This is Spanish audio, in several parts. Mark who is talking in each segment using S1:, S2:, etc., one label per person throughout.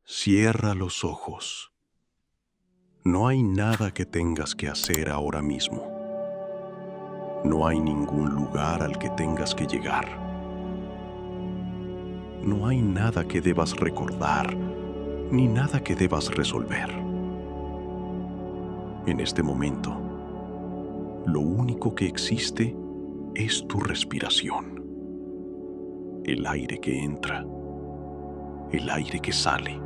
S1: Cierra los ojos. No hay nada que tengas que hacer ahora mismo. No hay ningún lugar al que tengas que llegar. No hay nada que debas recordar, ni nada que debas resolver. En este momento, lo único que existe es tu respiración. El aire que entra, el aire que sale.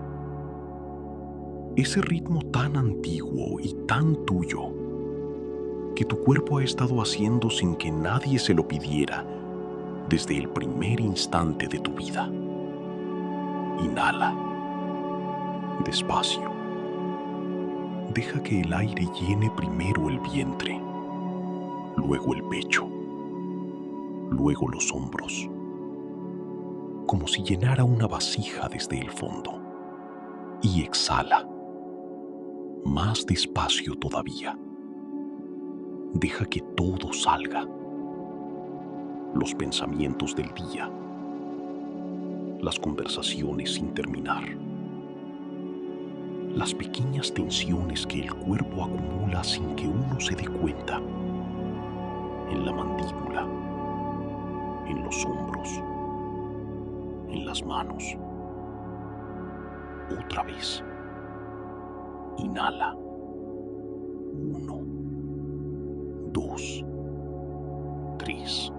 S1: Ese ritmo tan antiguo y tan tuyo que tu cuerpo ha estado haciendo sin que nadie se lo pidiera desde el primer instante de tu vida. Inhala. Despacio. Deja que el aire llene primero el vientre, luego el pecho, luego los hombros, como si llenara una vasija desde el fondo. Y exhala. Más despacio todavía. Deja que todo salga. Los pensamientos del día, las conversaciones sin terminar, las pequeñas tensiones que el cuerpo acumula sin que uno se dé cuenta, en la mandíbula, en los hombros, en las manos. Otra vez. Inhala. 1, 2, 3,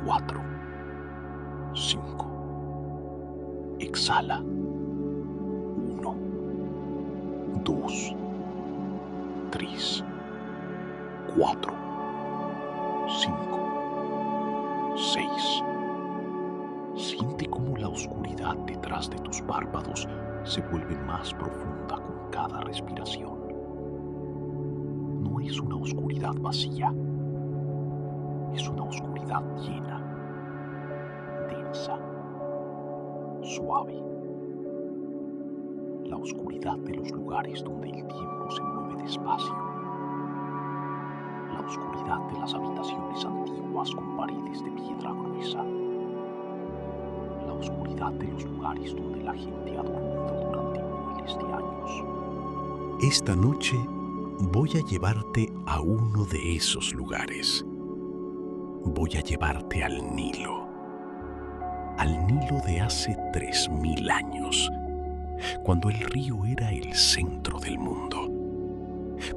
S1: 4, 5. Exhala. 1, 2, 3, 4, 5, 6. Siente cómo la oscuridad detrás de tus párpados se vuelve más profunda con cada respiración. No es una oscuridad vacía, es una oscuridad llena, densa, suave. La oscuridad de los lugares donde el tiempo se mueve despacio. La oscuridad de las habitaciones antiguas con paredes de piedra gruesa. La oscuridad de los lugares donde la gente ha dormido durante miles de años. Esta noche voy a llevarte a uno de esos lugares. Voy a llevarte al Nilo de hace 3000 años, cuando el río era el centro del mundo,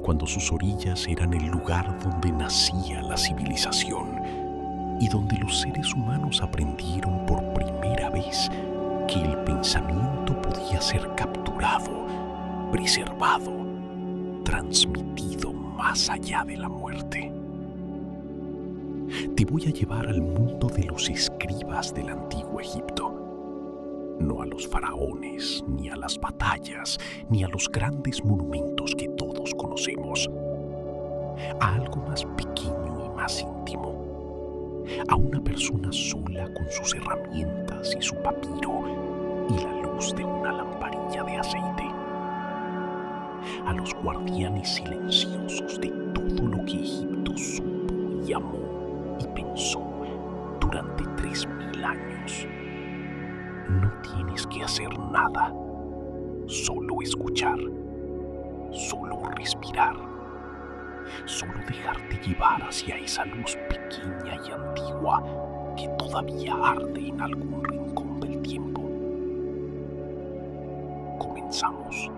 S1: cuando sus orillas eran el lugar donde nacía la civilización y donde los seres humanos aprendieron por primera vez que el pensamiento podía ser capturado, preservado, transmitido más allá de la muerte. Te voy a llevar al mundo de los escribas del antiguo Egipto, no a los faraones, ni a las batallas, ni a los grandes monumentos que todos conocemos, a algo más pequeño y más íntimo, a una persona sola con sus herramientas y su papiro y la luz de una lamparilla de aceite, a los guardianes silenciosos de todo lo que Egipto supo y amó y pensó durante 3000 años. No tienes que hacer nada, solo escuchar, solo respirar, solo dejarte llevar hacia esa luz pequeña y antigua que todavía arde en algún rincón del tiempo. Comenzamos.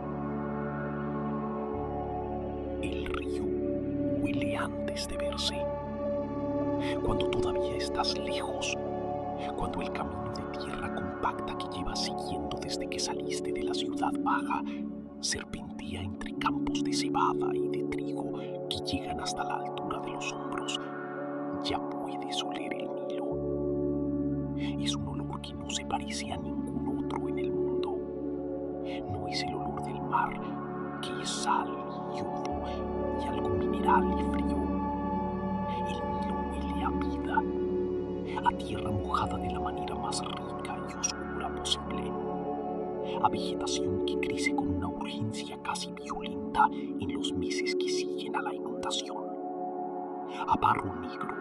S1: El río huele antes de verse. Cuando todavía estás lejos, cuando el camino de tierra compacta que llevas siguiendo desde que saliste de la ciudad baja serpentea entre campos de cebada y de trigo que llegan hasta la altura de los hombros, ya puedes oler el Nilo. Es un olor que no se parece a ningún otro en el mundo. No es el olor del mar, que es sal, yodo y algo mineral y frío. El Nilo huele a vida, a tierra mojada de la manera más rica y oscura posible, a vegetación que crece con una urgencia casi violenta en los meses que siguen a la inundación, a barro negro,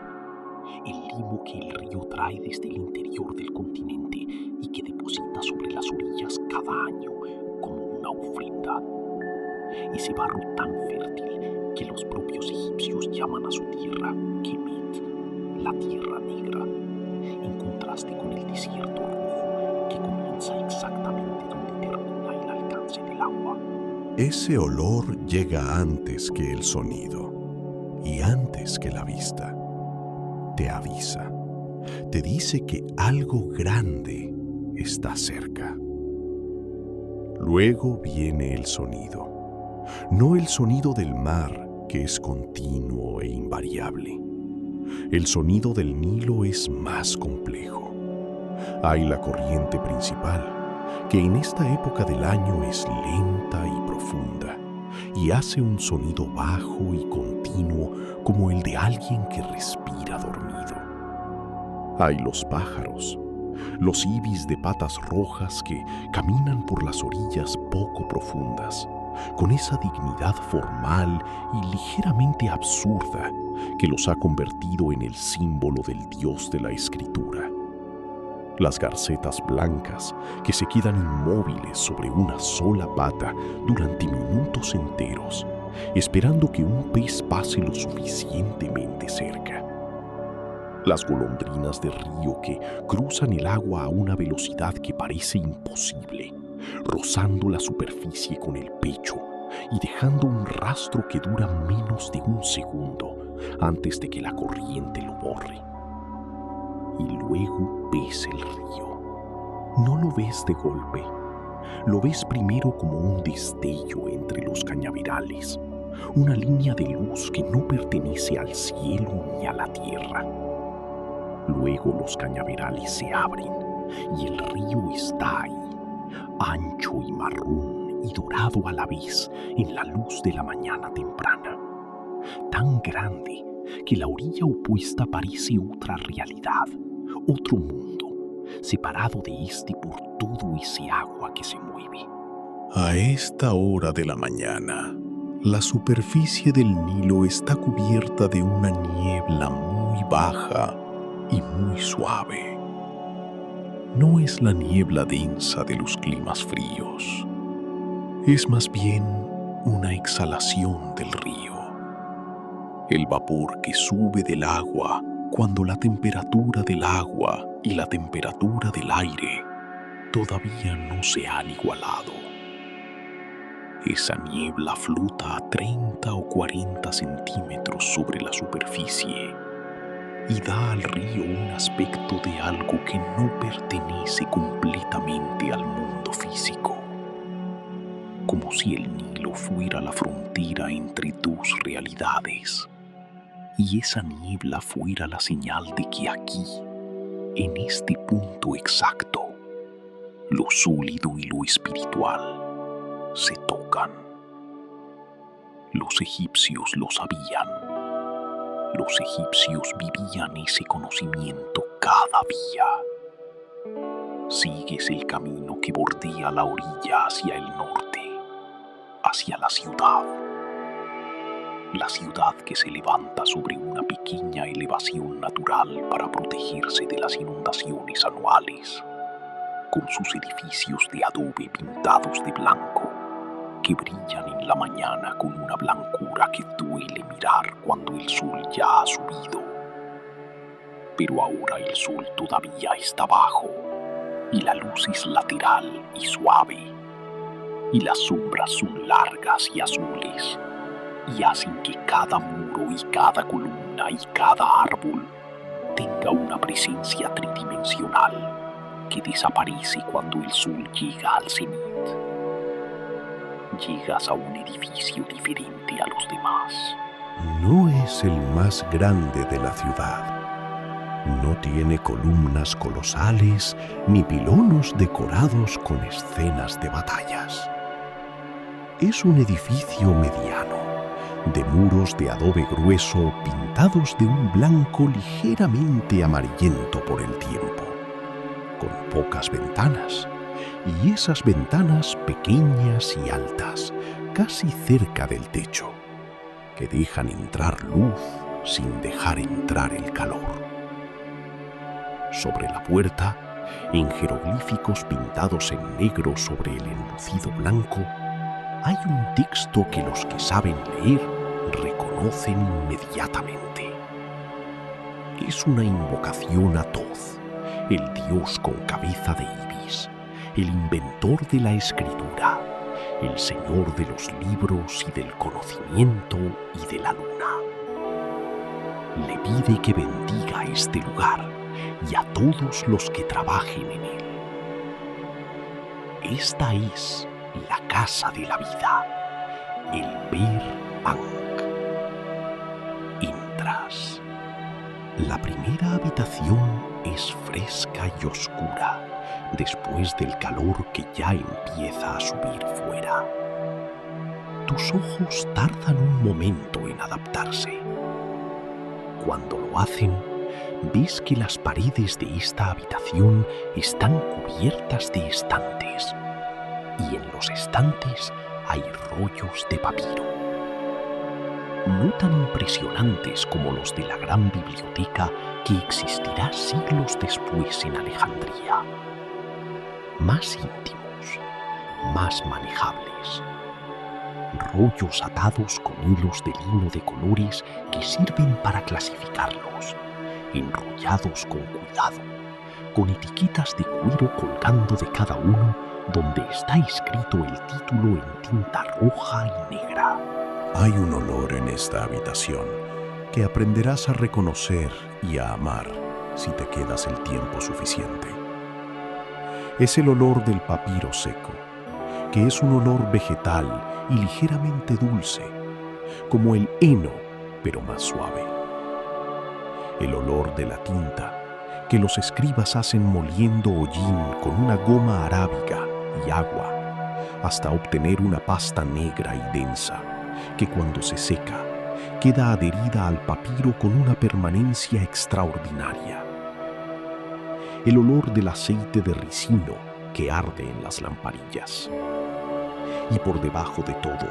S1: el limo que el río trae desde el interior del continente y que deposita sobre las orillas cada año como una ofrenda. Ese barro tan fértil que los propios egipcios llaman a su tierra Kemet, la tierra negra, en contraste con el desierto rojo que comienza exactamente donde termina el alcance del agua.
S2: Ese olor llega antes que el sonido y antes que la vista. Te avisa, te dice que algo grande está cerca. Luego viene el sonido, no el sonido del mar, que es continuo e invariable. El sonido del Nilo es más complejo. Hay la corriente principal, que en esta época del año es lenta y profunda, y hace un sonido bajo y continuo como el de alguien que respira dormido. Hay los pájaros, los ibis de patas rojas que caminan por las orillas poco profundas, con esa dignidad formal y ligeramente absurda que los ha convertido en el símbolo del dios de la escritura. Las garcetas blancas que se quedan inmóviles sobre una sola pata durante minutos enteros, esperando que un pez pase lo suficientemente cerca. Las golondrinas de río que cruzan el agua a una velocidad que parece imposible, rozando la superficie con el pecho y dejando un rastro que dura menos de un segundo antes de que la corriente lo borre. Y luego ves el río. No lo ves de golpe. Lo ves primero como un destello entre los cañaverales, una línea de luz que no pertenece al cielo ni a la tierra. Luego los cañaverales se abren y el río está ahí, ancho y marrón y dorado a la vez en la luz de la mañana temprana. Tan grande que la orilla opuesta parece otra realidad, otro mundo, separado de este por todo ese agua que se mueve. A esta hora de la mañana, la superficie del Nilo está cubierta de una niebla muy baja y muy suave. No es la niebla densa de los climas fríos, es más bien una exhalación del río. El vapor que sube del agua cuando la temperatura del agua y la temperatura del aire todavía no se han igualado. Esa niebla flota a 30 o 40 centímetros sobre la superficie y da al río un aspecto de algo que no pertenece completamente al mundo físico, como si el Nilo fuera la frontera entre dos realidades, y esa niebla fuera la señal de que aquí, en este punto exacto, lo sólido y lo espiritual se tocan. Los egipcios lo sabían. Los egipcios vivían ese conocimiento cada día. Sigues el camino que bordea la orilla hacia el norte, hacia la ciudad. La ciudad que se levanta sobre una pequeña elevación natural para protegerse de las inundaciones anuales, con sus edificios de adobe pintados de blanco, que brillan en la mañana con una blancura que duele mirar cuando el sol ya ha subido. Pero ahora el sol todavía está bajo, y la luz es lateral y suave, y las sombras son largas y azules, y hacen que cada muro y cada columna y cada árbol tenga una presencia tridimensional que desaparece cuando el sol llega al cenit. Llegas a un edificio diferente a los demás. No es el más grande de la ciudad. No tiene columnas colosales ni pilonos decorados con escenas de batallas. Es un edificio mediano, de muros de adobe grueso pintados de un blanco ligeramente amarillento por el tiempo, con pocas ventanas, y esas ventanas pequeñas y altas, casi cerca del techo, que dejan entrar luz sin dejar entrar el calor.
S1: Sobre la puerta, en jeroglíficos pintados en negro sobre el enlucido blanco, hay un texto que los que saben leer reconocen inmediatamente. Es una invocación a Thoth, el dios con cabeza de ibis, el inventor de la escritura, el señor de los libros y del conocimiento y de la luna. Le pide que bendiga este lugar y a todos los que trabajen en él. Esta es la casa de la vida, el Bir-Ankh. Entras. La primera habitación es fresca y oscura, después del calor que ya empieza a subir fuera. Tus ojos tardan un momento en adaptarse. Cuando lo hacen, ves que las paredes de esta habitación están cubiertas de estantes, y en los estantes hay rollos de papiro. No tan impresionantes como los de la gran biblioteca que existirá siglos después en Alejandría. Más íntimos, más manejables. Rollos atados con hilos de lino de colores que sirven para clasificarlos, enrollados con cuidado, con etiquetas de cuero colgando de cada uno donde está escrito el título en tinta roja y negra.
S2: Hay un olor en esta habitación que aprenderás a reconocer y a amar si te quedas el tiempo suficiente. Es el olor del papiro seco, que es un olor vegetal y ligeramente dulce, como el heno, pero más suave. El olor de la tinta que los escribas hacen moliendo hollín con una goma arábiga y agua hasta obtener una pasta negra y densa que cuando se seca queda adherida al papiro con una permanencia extraordinaria. El olor del aceite de ricino que arde en las lamparillas. Y por debajo de todo,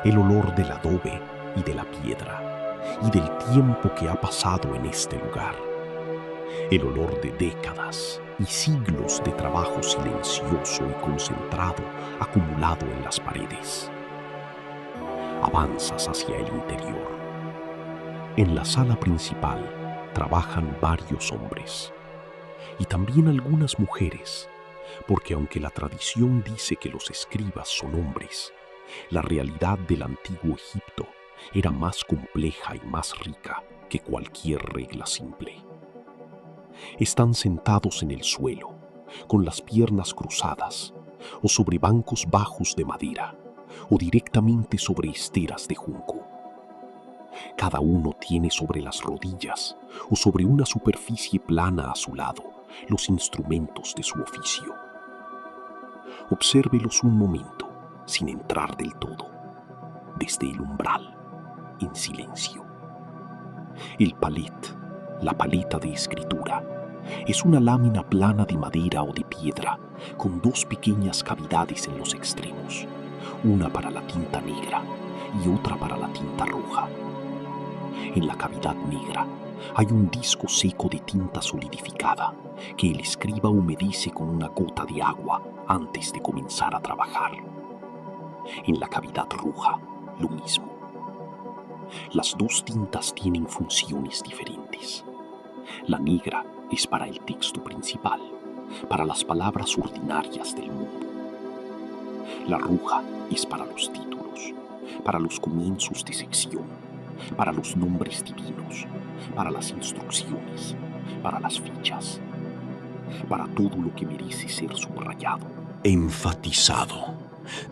S2: el olor del adobe y de la piedra y del tiempo que ha pasado en este lugar. El olor de décadas y siglos de trabajo silencioso y concentrado acumulado en las paredes. Avanzas hacia el interior. En la sala principal trabajan varios hombres y también algunas mujeres, porque aunque la tradición dice que los escribas son hombres, la realidad del antiguo Egipto era más compleja y más rica que cualquier regla simple. Están sentados en el suelo, con las piernas cruzadas, o sobre bancos bajos de madera, o directamente sobre esteras de junco. Cada uno tiene sobre las rodillas o sobre una superficie plana a su lado los instrumentos de su oficio. Obsérvelos un momento, sin entrar del todo, desde el umbral, en silencio. El palet, la paleta de escritura, es una lámina plana de madera o de piedra con dos pequeñas cavidades en los extremos, una para la tinta negra y otra para la tinta roja. En la cavidad negra hay un disco seco de tinta solidificada que el escriba humedece con una gota de agua antes de comenzar a trabajar. En la cavidad roja, lo mismo. Las dos tintas tienen funciones diferentes. La negra es para el texto principal, para las palabras ordinarias del mundo. La roja es para los títulos, para los comienzos de sección, para los nombres divinos, para las instrucciones, para las fichas, para todo lo que merece ser subrayado. Enfatizado,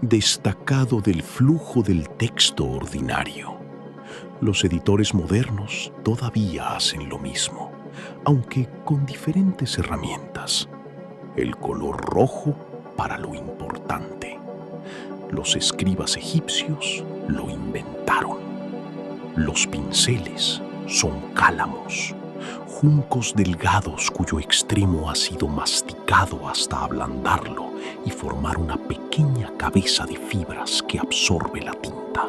S2: destacado del flujo del texto ordinario. Los editores modernos todavía hacen lo mismo, aunque con diferentes herramientas. El color rojo para lo importante. Los escribas egipcios lo inventaron. Los pinceles son cálamos, juncos delgados cuyo extremo ha sido masticado hasta ablandarlo y formar una pequeña cabeza de fibras que absorbe la tinta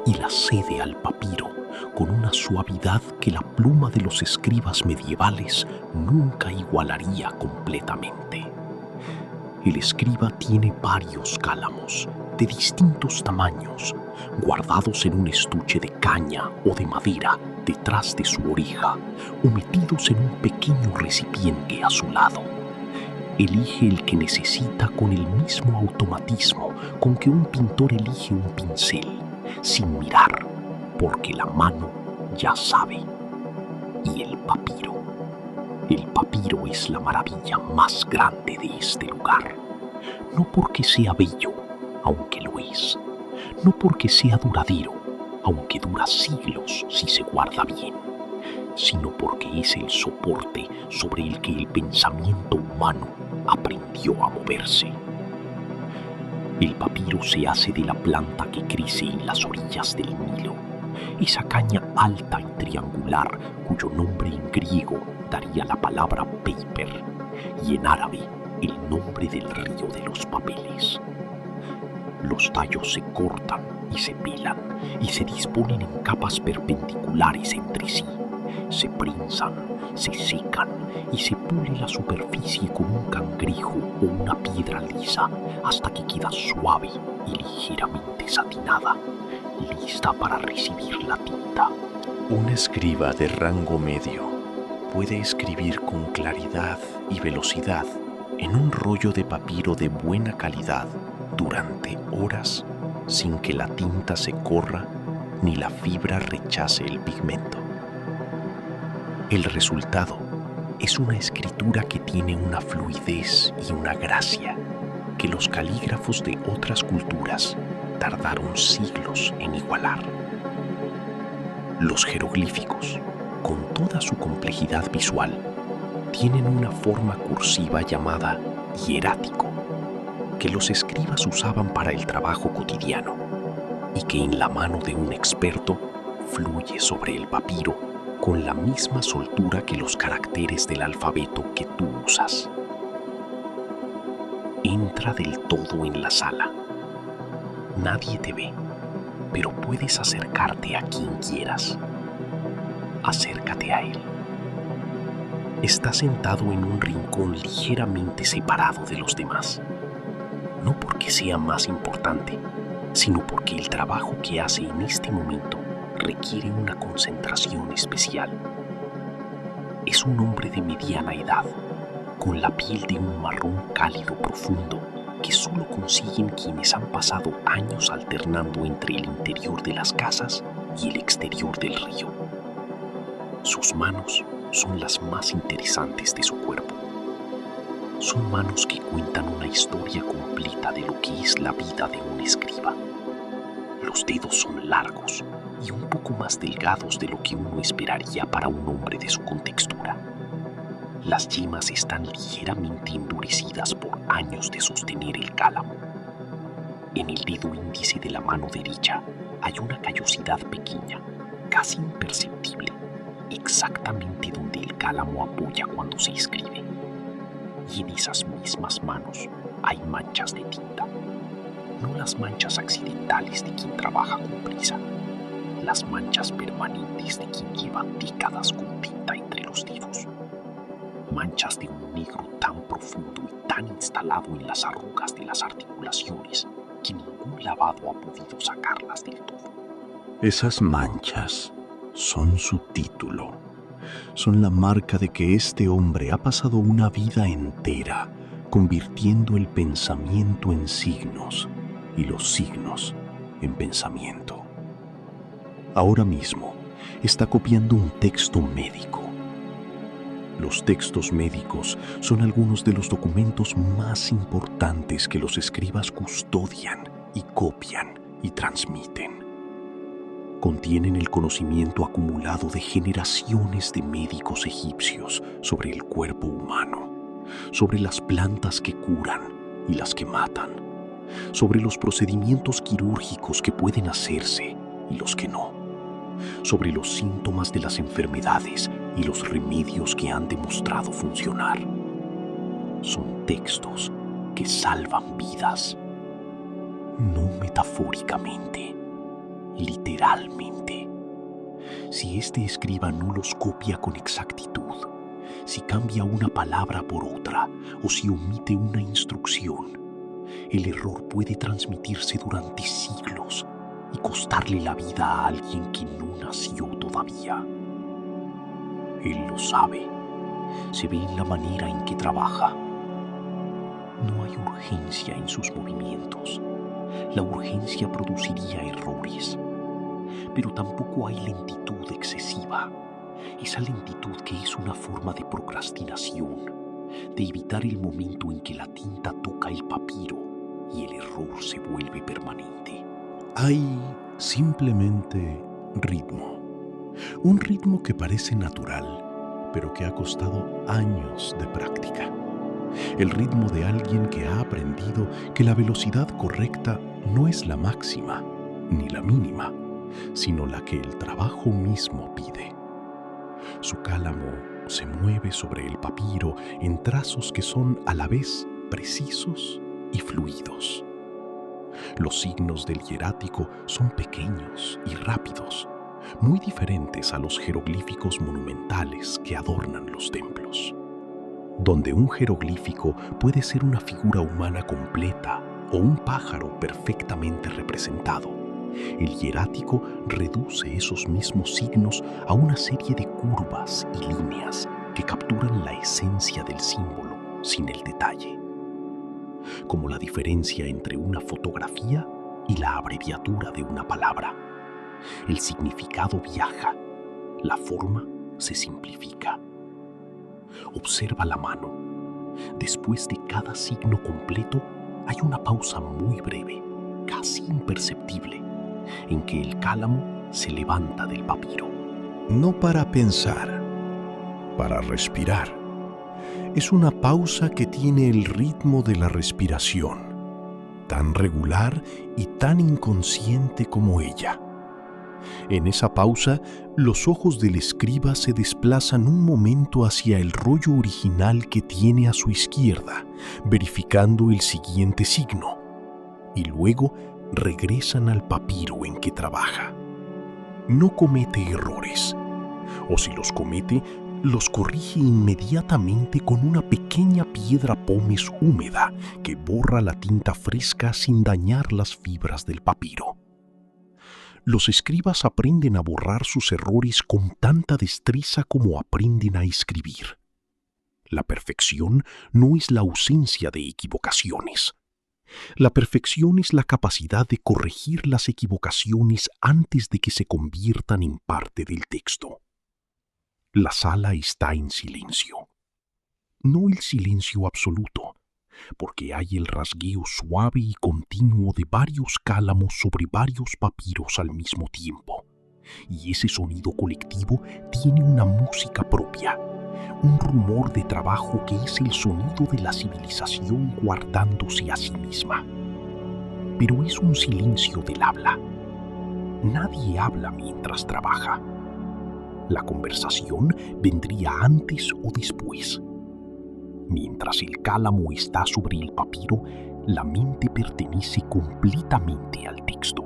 S2: y la cede al papiro
S1: con una suavidad que la pluma de los escribas medievales nunca igualaría completamente. El escriba tiene varios cálamos de distintos tamaños, guardados en un estuche de caña o de madera detrás de su oreja o metidos en un pequeño recipiente a su lado. Elige el que necesita con el mismo automatismo con que un pintor elige un pincel, sin mirar, porque la mano ya sabe. Y el papiro. El papiro es la maravilla más grande de este lugar. No porque sea bello, aunque lo es. No porque sea duradero, aunque dura siglos si se guarda bien, sino porque es el soporte sobre el que el pensamiento humano aprendió a moverse. El papiro se hace de la planta que crece en las orillas del Nilo, esa caña alta y triangular cuyo nombre en griego daría la palabra paper y en árabe el nombre del río de los papeles. Los tallos se cortan y se pelan y se disponen en capas perpendiculares entre sí, se prensan, se secan y se pule la superficie con un cangrejo o una piedra lisa hasta que queda suave y ligeramente satinada, lista para recibir la tinta.
S2: Un escriba de rango medio puede escribir con claridad y velocidad en un rollo de papiro de buena calidad durante horas sin que la tinta se corra ni la fibra rechace el pigmento. El resultado es una escritura que tiene una fluidez y una gracia que los calígrafos de otras culturas tardaron siglos en igualar. Los jeroglíficos, con toda su complejidad visual, tienen una forma cursiva llamada hierático, que los escribas usaban para el trabajo cotidiano y que en la mano de un experto fluye sobre el papiro con la misma soltura que los caracteres del alfabeto que tú usas. Entra del todo en la sala. Nadie te ve, pero puedes acercarte a quien quieras. Acércate a él. Está sentado en un rincón ligeramente separado de los demás. No porque sea más importante, sino porque el trabajo que hace en este momento requiere una concentración especial. Es un hombre de mediana edad, con la piel de un marrón cálido profundo que solo consiguen quienes han pasado años alternando entre el interior de las casas y el exterior del río. Sus manos son las más interesantes de su cuerpo. Son manos que cuentan una historia completa de lo que es la vida de un escriba. Los dedos son largos y un poco más delgados de lo que uno esperaría para un hombre de su contextura. Las yemas están ligeramente endurecidas por años de sostener el cálamo. En el dedo índice de la mano derecha hay una callosidad pequeña, casi imperceptible, exactamente donde el cálamo apoya cuando se escribe. Y en esas mismas manos hay manchas de tinta. No las manchas accidentales de quien trabaja con prisa, las manchas permanentes de quien lleva décadas con tinta entre los dedos. Manchas de un negro tan profundo y tan instalado en las arrugas de las articulaciones que ningún lavado ha podido sacarlas del todo.
S1: Esas manchas son su título. Son la marca de que este hombre ha pasado una vida entera convirtiendo el pensamiento en signos y los signos en pensamiento. Ahora mismo está copiando un texto médico. Los textos médicos son algunos de los documentos más importantes que los escribas custodian y copian y transmiten. Contienen el conocimiento acumulado de generaciones de médicos egipcios sobre el cuerpo humano, sobre las plantas que curan y las que matan, sobre los procedimientos quirúrgicos que pueden hacerse y los que no, sobre los síntomas de las enfermedades y los remedios que han demostrado funcionar. Son textos que salvan vidas, no metafóricamente, literalmente. Si este escriba no los copia con exactitud, si cambia una palabra por otra o si omite una instrucción, el error puede transmitirse durante siglos y costarle la vida a alguien que no nació todavía. Él lo sabe, se ve en la manera en que trabaja. No hay urgencia en sus movimientos. La urgencia produciría errores, pero tampoco hay lentitud excesiva. Esa lentitud que es una forma de procrastinación, de evitar el momento en que la tinta toca el papiro y el error se vuelve permanente.
S2: Hay simplemente ritmo. Un ritmo que parece natural, pero que ha costado años de práctica. El ritmo de alguien que ha aprendido que la velocidad correcta no es la máxima ni la mínima, sino la que el trabajo mismo pide. Su cálamo se mueve sobre el papiro en trazos que son a la vez precisos y fluidos. Los signos del hierático son pequeños y rápidos, muy diferentes a los jeroglíficos monumentales que adornan los templos. Donde un jeroglífico puede ser una figura humana completa o un pájaro perfectamente representado, el hierático reduce esos mismos signos a una serie de curvas y líneas que capturan la esencia del símbolo sin el detalle. Como la diferencia entre una fotografía y la abreviatura de una palabra. El significado viaja, la forma se simplifica. Observa la mano. Después de cada signo completo hay una pausa muy breve, casi imperceptible, en que el cálamo se levanta del papiro. No para pensar, para respirar. Es una pausa que tiene el ritmo de la respiración, tan regular y tan inconsciente como ella. En esa pausa, los ojos del escriba se desplazan un momento hacia el rollo original que tiene a su izquierda, verificando el siguiente signo, y luego regresan al papiro en que trabaja. No comete errores, o si los comete, los corrige inmediatamente con una pequeña piedra pómez húmeda que borra la tinta fresca sin dañar las fibras del papiro. Los escribas aprenden a borrar sus errores con tanta destreza como aprenden a escribir. La perfección no es la ausencia de equivocaciones. La perfección es la capacidad de corregir las equivocaciones antes de que se conviertan en parte del texto. La sala está en silencio. No el silencio absoluto, porque hay el rasgueo suave y continuo de varios cálamos sobre varios papiros al mismo tiempo. Y ese sonido colectivo tiene una música propia, un rumor de trabajo que es el sonido de la civilización guardándose a sí misma. Pero es un silencio del habla. Nadie habla mientras trabaja. La conversación vendría antes o después. Mientras el cálamo está sobre el papiro, la mente pertenece completamente al texto.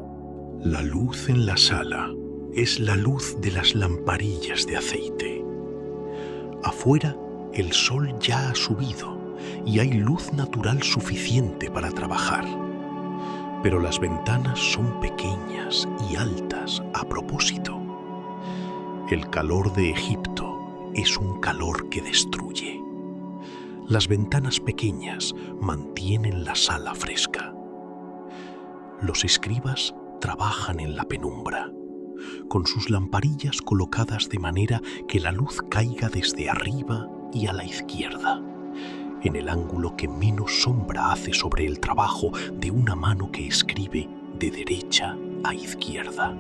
S2: La luz en la sala es la luz de las lamparillas de aceite. Afuera, el sol ya ha subido y hay luz natural suficiente para trabajar. Pero las ventanas son pequeñas y altas a propósito. El calor de Egipto es un calor que destruye. Las ventanas pequeñas mantienen la sala fresca. Los escribas trabajan en la penumbra, con sus lamparillas colocadas de manera que la luz caiga desde arriba y a la izquierda, en el ángulo que menos sombra hace sobre el trabajo de una mano que escribe de derecha a izquierda.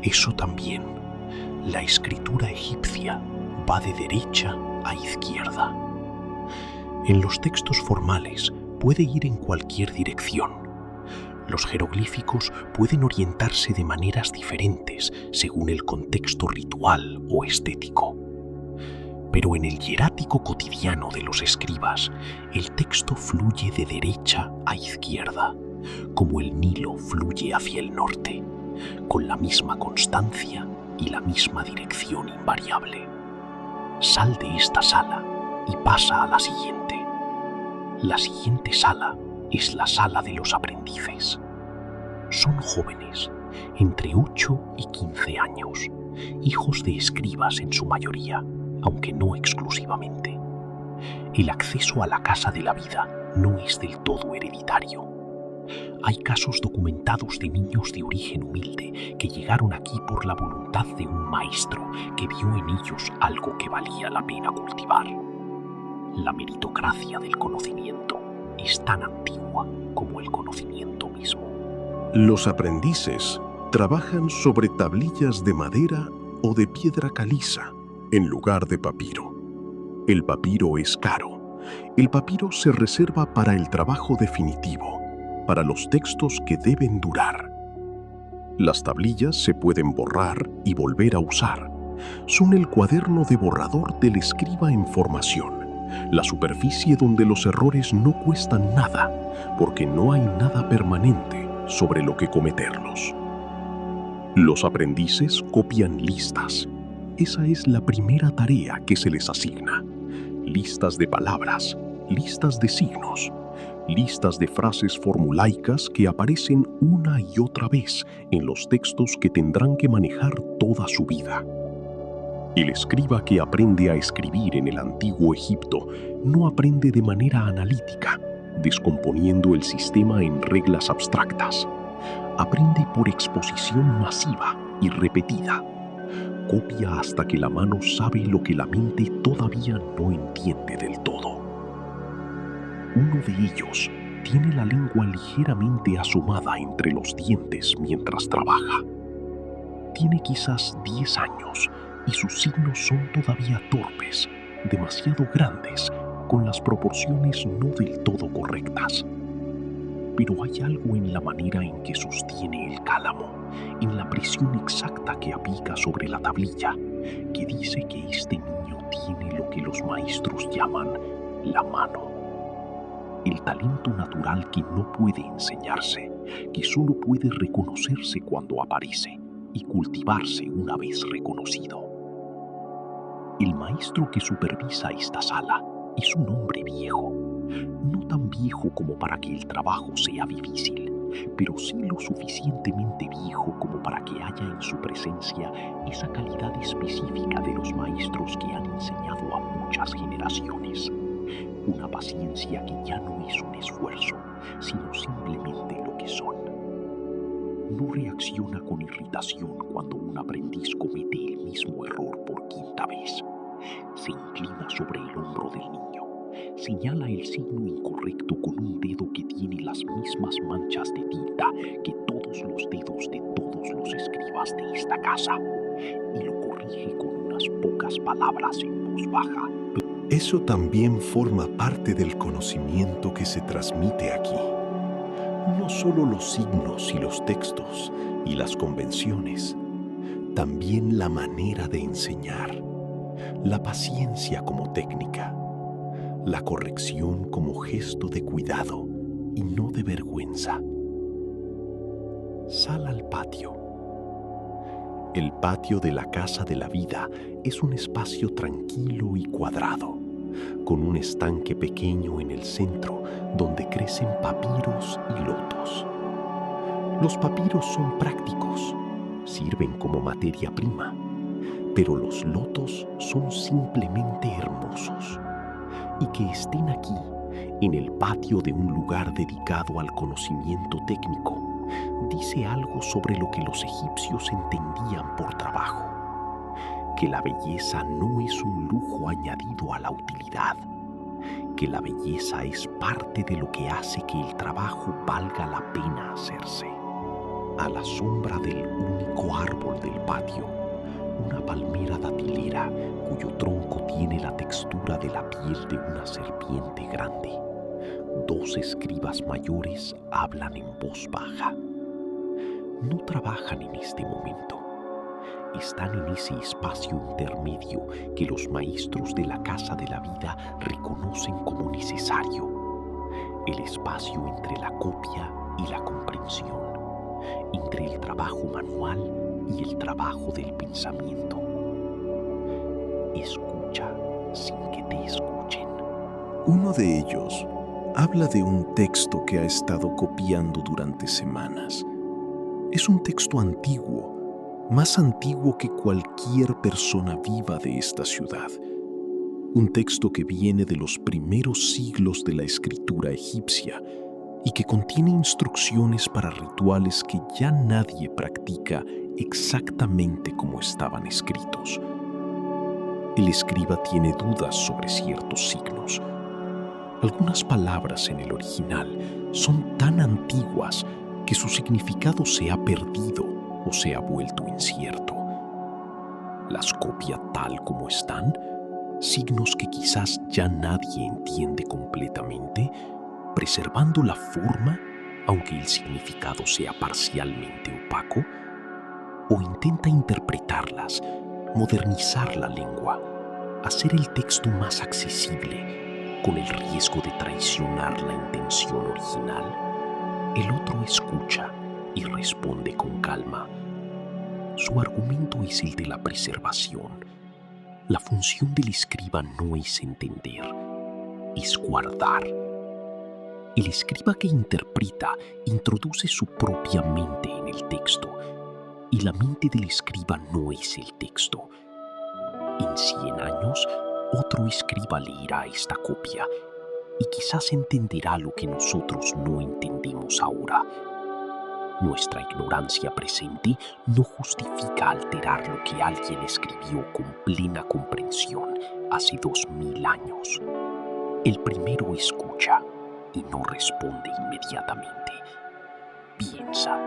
S2: Eso también, la escritura egipcia va de derecha a izquierda. En los textos formales puede ir en cualquier dirección. Los jeroglíficos pueden orientarse de maneras diferentes según el contexto ritual o estético. Pero en el hierático cotidiano de los escribas, el texto fluye de derecha a izquierda, como el Nilo fluye hacia el norte, con la misma constancia
S1: y la misma dirección invariable. Sal de esta sala y pasa a la siguiente. La siguiente sala es la sala de los aprendices. Son jóvenes, entre 8 y 15 años, hijos de escribas en su mayoría, aunque no exclusivamente. El acceso a la casa de la vida no es del todo hereditario. Hay casos documentados de niños de origen humilde que llegaron aquí por la voluntad de un maestro que vio en ellos algo que valía la pena cultivar. La meritocracia del conocimiento es tan antigua como el conocimiento mismo.
S2: Los aprendices trabajan sobre tablillas de madera o de piedra caliza en lugar de papiro. El papiro es caro. El papiro se reserva para el trabajo definitivo, para los textos que deben durar. Las tablillas se pueden borrar y volver a usar. Son el cuaderno de borrador del escriba en formación, la superficie donde los errores no cuestan nada, porque no hay nada permanente sobre lo que cometerlos. Los aprendices copian listas. Esa es la primera tarea que se les asigna. Listas de palabras, listas de signos, listas de frases formulaicas que aparecen una y otra vez en los textos que tendrán que manejar toda su vida. El escriba que aprende a escribir en el antiguo Egipto no aprende de manera analítica, descomponiendo el sistema en reglas abstractas. Aprende por exposición masiva y repetida. Copia hasta que la mano sabe lo que la mente todavía no entiende del todo. Uno de ellos tiene la lengua ligeramente asomada entre los dientes mientras trabaja. Tiene quizás 10 años y sus signos son todavía torpes, demasiado grandes, con las proporciones no del todo correctas. Pero hay algo en la manera en que sostiene el cálamo, en la presión exacta que aplica sobre la tablilla, que dice que este niño tiene lo que los maestros llaman la mano. El talento natural que no puede enseñarse, que solo puede reconocerse cuando aparece y cultivarse una vez reconocido. El maestro que supervisa esta sala es un hombre viejo, no tan viejo como para que el trabajo sea difícil, pero sí lo suficientemente viejo como para que haya en su presencia esa calidad específica de los maestros que han enseñado a muchas generaciones. Una paciencia que ya no es un esfuerzo, sino simplemente lo que son. No reacciona con irritación cuando un aprendiz comete el mismo error por quinta vez. Se inclina sobre el hombro del niño, señala el signo incorrecto con un dedo que tiene las mismas manchas de tinta que todos los dedos de todos los escribas de esta casa, y lo corrige con unas pocas palabras en voz baja.
S3: Eso también forma parte del conocimiento que se transmite aquí. No solo los signos y los textos y las convenciones, también la manera de enseñar, la paciencia como técnica, la corrección como gesto de cuidado y no de vergüenza. Sal al patio. El patio de la Casa de la Vida es un espacio tranquilo y cuadrado, con un estanque pequeño en el centro donde crecen papiros y lotos. Los papiros son prácticos, sirven como materia prima, pero los lotos son simplemente hermosos. Y que estén aquí, en el patio de un lugar dedicado al conocimiento técnico, dice algo sobre lo que los egipcios entendían por trabajo. Que la belleza no es un lujo añadido a la utilidad, que la belleza es parte de lo que hace que el trabajo valga la pena hacerse. A la sombra del único árbol del patio, una palmera datilera cuyo tronco tiene la textura de la piel de una serpiente grande. 2 escribas mayores hablan en voz baja. No trabajan en este momento. Están en ese espacio intermedio que los maestros de la Casa de la Vida reconocen como necesario. El espacio entre la copia y la comprensión, entre el trabajo manual y el trabajo del pensamiento. Escucha sin que te escuchen.
S2: Uno de ellos habla de un texto que ha estado copiando durante semanas. Es un texto antiguo, más antiguo que cualquier persona viva de esta ciudad. Un texto que viene de los primeros siglos de la escritura egipcia y que contiene instrucciones para rituales que ya nadie practica exactamente como estaban escritos. El escriba tiene dudas sobre ciertos signos. Algunas palabras en el original son tan antiguas que su significado se ha perdido o se ha vuelto incierto. Las copia tal como están, signos que quizás ya nadie entiende completamente, preservando la forma, aunque el significado sea parcialmente opaco, o intenta interpretarlas, modernizar la lengua, hacer el texto más accesible, con el riesgo de traicionar la intención original. El otro escucha y responde con calma. Su argumento es el de la preservación. La función del escriba no es entender, es guardar. El escriba que interpreta introduce su propia mente en el texto, y la mente del escriba no es el texto. En 100 años, otro escriba leerá esta copia y quizás entenderá lo que nosotros no entendemos ahora. Nuestra ignorancia presente no justifica alterar lo que alguien escribió con plena comprensión hace 2000 años. El primero escucha y no responde inmediatamente. Piensa.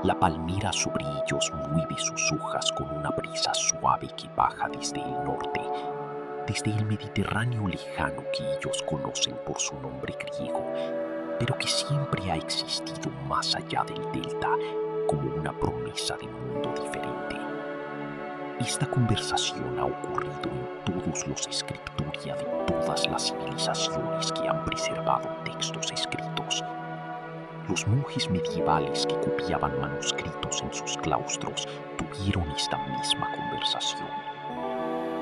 S2: La palmera sobre ellos mueve sus hojas con una brisa suave que baja desde el norte, desde el Mediterráneo lejano que ellos conocen por su nombre griego, pero que siempre ha existido más allá del delta como una promesa de mundo diferente. Esta conversación ha ocurrido en todos los scriptoria de todas las civilizaciones que han preservado textos escritos. Los monjes medievales que copiaban manuscritos en sus claustros tuvieron esta misma conversación.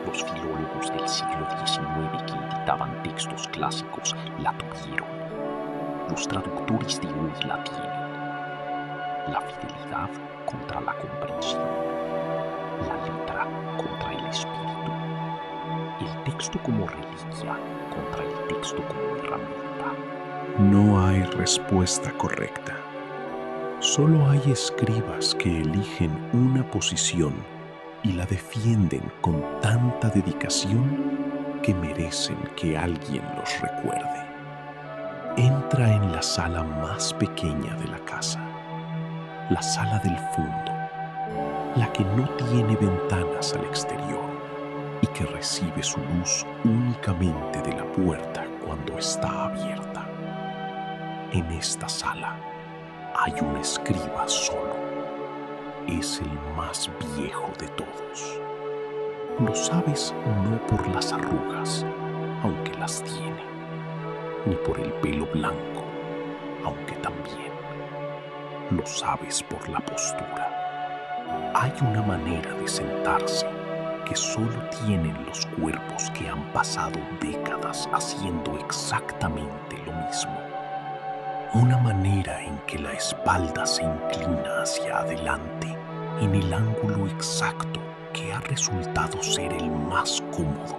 S2: Los filólogos del siglo XIX que editaban textos clásicos la tuvieron. Los traductores de hoy la tienen. La fidelidad contra la comprensión. La letra contra el espíritu. El texto como reliquia contra el texto como herramienta. No hay respuesta correcta. Solo hay escribas que eligen una posición y la defienden con tanta dedicación que merecen que alguien los recuerde. Entra en la sala más pequeña de la casa, la sala del fondo, la que no tiene ventanas al exterior y que recibe su luz únicamente de la puerta cuando está abierta. En esta sala hay un escriba solo. Es el más viejo de todos. Lo sabes no por las arrugas, aunque las tiene, ni por el pelo blanco, aunque también. Lo sabes por la postura. Hay una manera de sentarse que solo tienen los cuerpos que han pasado décadas haciendo exactamente lo mismo. Una manera en que la espalda se inclina hacia adelante en el ángulo exacto que ha resultado ser el más cómodo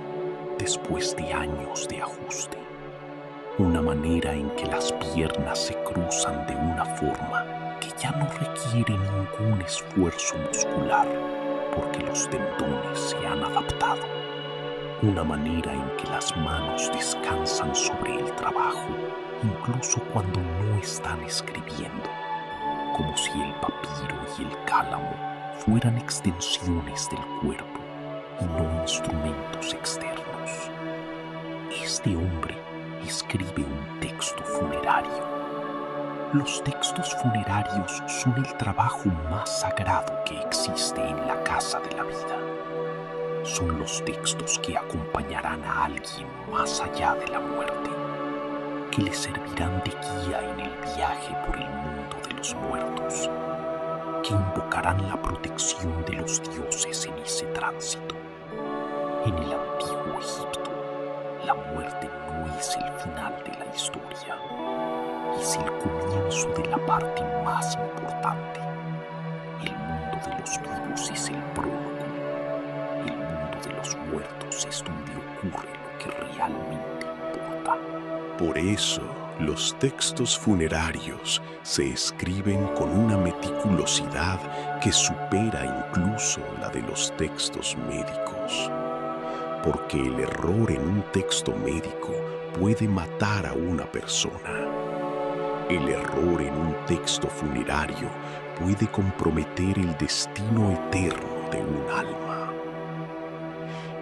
S2: después de años de ajuste. Una manera en que las piernas se cruzan de una forma que ya no requiere ningún esfuerzo muscular porque los tendones se han adaptado. Una manera en que las manos descansan sobre el trabajo incluso cuando no están escribiendo, como si el papiro y el cálamo fueran extensiones del cuerpo y no instrumentos externos. Este hombre escribe un texto funerario. Los textos funerarios son el trabajo más sagrado que existe en la casa de la vida. Son los textos que acompañarán a alguien más allá de la muerte, que le servirán de guía en el viaje por el mundo de los muertos,
S1: que invocarán la protección de los dioses en ese tránsito. En el antiguo Egipto, la muerte no es el final de la historia, es el comienzo de la parte más importante. El mundo de los vivos es el prólogo, el mundo de los muertos es donde ocurre lo que realmente importa.
S2: Por eso, los textos funerarios se escriben con una meticulosidad que supera incluso la de los textos médicos. Porque el error en un texto médico puede matar a una persona. El error en un texto funerario puede comprometer el destino eterno de un alma.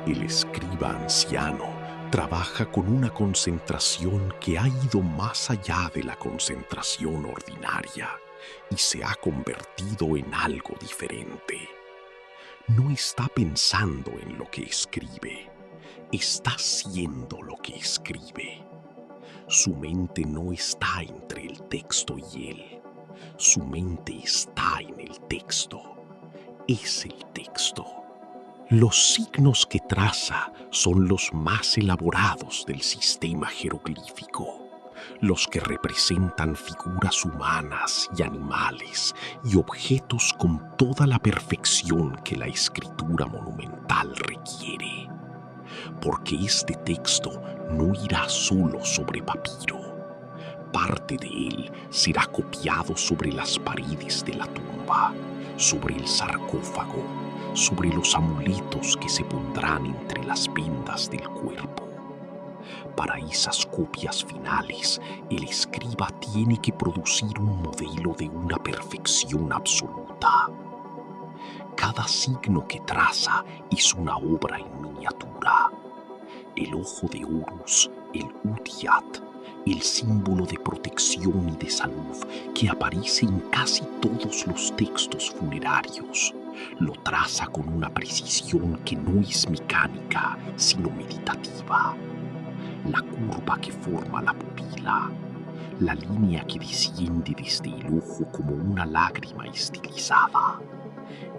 S2: El escriba anciano trabaja con una concentración que ha ido más allá de la concentración ordinaria y se ha convertido en algo diferente. No está pensando en lo que escribe, está haciendo lo que escribe. Su mente no está entre el texto y él, su mente está en el texto, es el texto. Los signos que traza son los más elaborados del sistema jeroglífico, los que representan figuras humanas y animales y objetos con toda la perfección que la escritura monumental requiere. Porque este texto no irá solo sobre papiro. Parte de él será copiado sobre las paredes de la tumba, sobre el sarcófago, sobre los amuletos que se pondrán entre las vendas del cuerpo. Para esas copias finales, el escriba tiene que producir un modelo de una perfección absoluta. Cada signo que traza es una obra en miniatura. El ojo de Horus, el Udiat, el símbolo de protección y de salud que aparece en casi todos los textos funerarios, lo traza con una precisión que no es mecánica, sino meditativa. La curva que forma la pupila, la línea que desciende desde el ojo como una lágrima estilizada,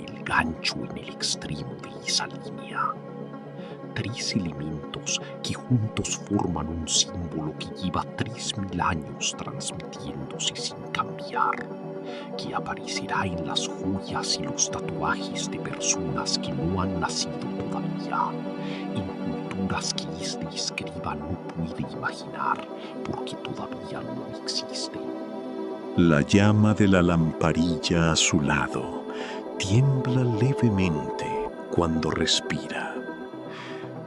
S2: el gancho en el extremo de esa línea. 3 elementos que juntos forman un símbolo que lleva 3000 años transmitiéndose sin cambiar, que aparecerá en las joyas y los tatuajes de personas que no han nacido todavía, en culturas que este escriba no puede imaginar porque todavía no existen. La llama de la lamparilla a su lado tiembla levemente cuando respira.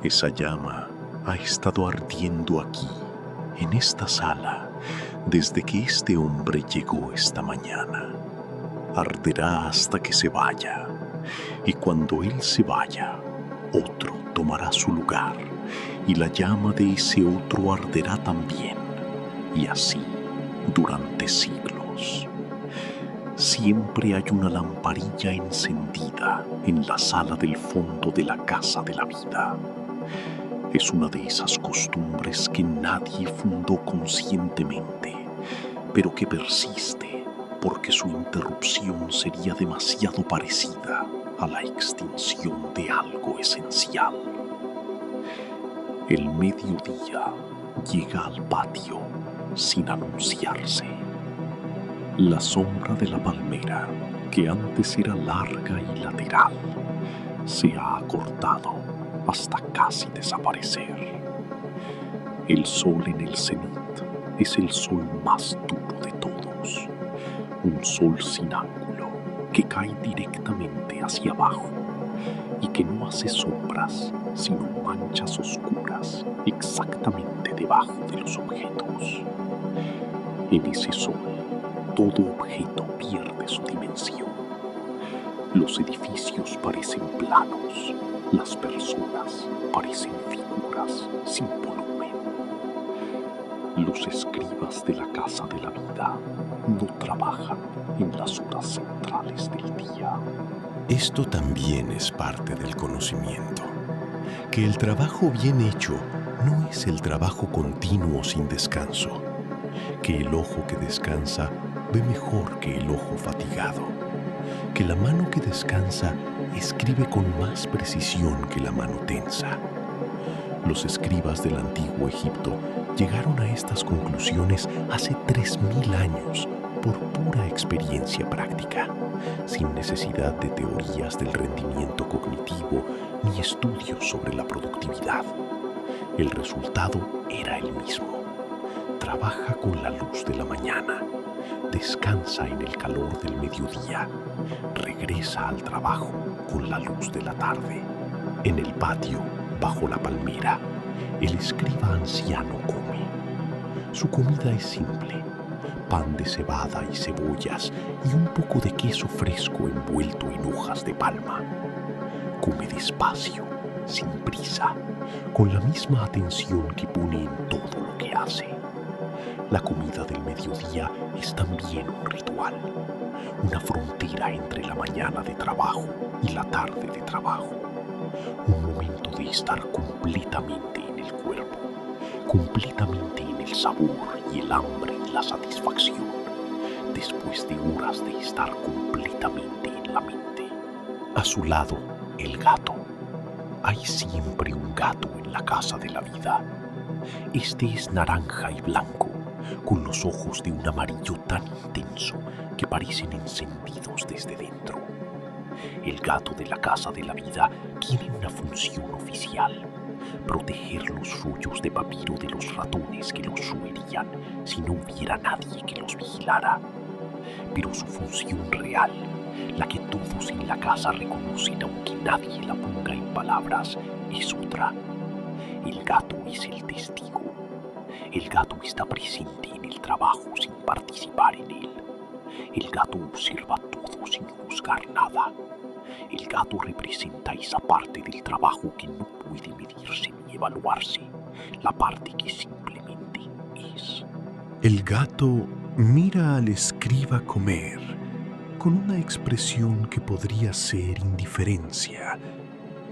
S2: Esa llama ha estado ardiendo aquí, en esta sala, desde que este hombre llegó esta mañana. Arderá hasta que se vaya, y cuando él se vaya, otro tomará su lugar, y la llama de ese otro arderá también, y así durante siglos. Siempre hay una lamparilla encendida en la sala del fondo de la casa de la vida. Es una de esas costumbres que nadie fundó conscientemente, pero que persiste porque su interrupción sería demasiado parecida a la extinción de algo esencial. El mediodía llega al patio sin anunciarse. La sombra de la palmera, que antes era larga y lateral, se ha acortado hasta casi desaparecer. El sol en el cenit es el sol más duro de todos, un sol sin ángulo que cae directamente hacia abajo y que no hace sombras sino manchas oscuras exactamente debajo de los objetos. En ese sol, todo objeto pierde su dimensión. Los edificios parecen planos, las personas parecen figuras sin volumen. Los escribas de la casa de la vida no trabajan en las horas centrales del día. Esto también es parte del conocimiento, que el trabajo bien hecho no es el trabajo continuo sin descanso, que el ojo que descansa ve mejor que el ojo fatigado, que la mano que descansa escribe con más precisión que la mano tensa. Los escribas del antiguo Egipto llegaron a estas conclusiones hace 3000 años por pura experiencia práctica, sin necesidad de teorías del rendimiento cognitivo ni estudios sobre la productividad. El resultado era el mismo. Trabaja con la luz de la mañana, descansa en el calor del mediodía, regresa al trabajo con la luz de la tarde. En el patio, bajo la palmera, el escriba anciano come. Su comida es simple: pan de cebada y cebollas y un poco de queso fresco envuelto en hojas de palma. Come despacio, sin prisa, con la misma atención que pone en todo lo que hace. La comida del mediodía es también un ritual, una frontera entre la mañana de trabajo y la tarde de trabajo. Un momento de estar completamente en el cuerpo, completamente en el sabor y el hambre y la satisfacción, después de horas de estar completamente en la mente. A su lado, el gato. Hay siempre un gato en la casa de la vida. Este es naranja y blanco, con los ojos de un amarillo tan intenso que parecen encendidos desde dentro. El gato de la casa de la vida tiene una función oficial: proteger los rollos de papiro de los ratones que los roerían si no hubiera nadie que los vigilara. Pero su función real, la que todos en la casa reconocen aunque nadie la ponga en palabras, es otra. El gato es el testigo. El gato está presente en el trabajo sin participar en él. El gato observa todo sin juzgar nada. El gato representa esa parte del trabajo que no puede medirse ni evaluarse, la parte que simplemente es.
S1: El gato mira al escriba comer con una expresión que podría ser indiferencia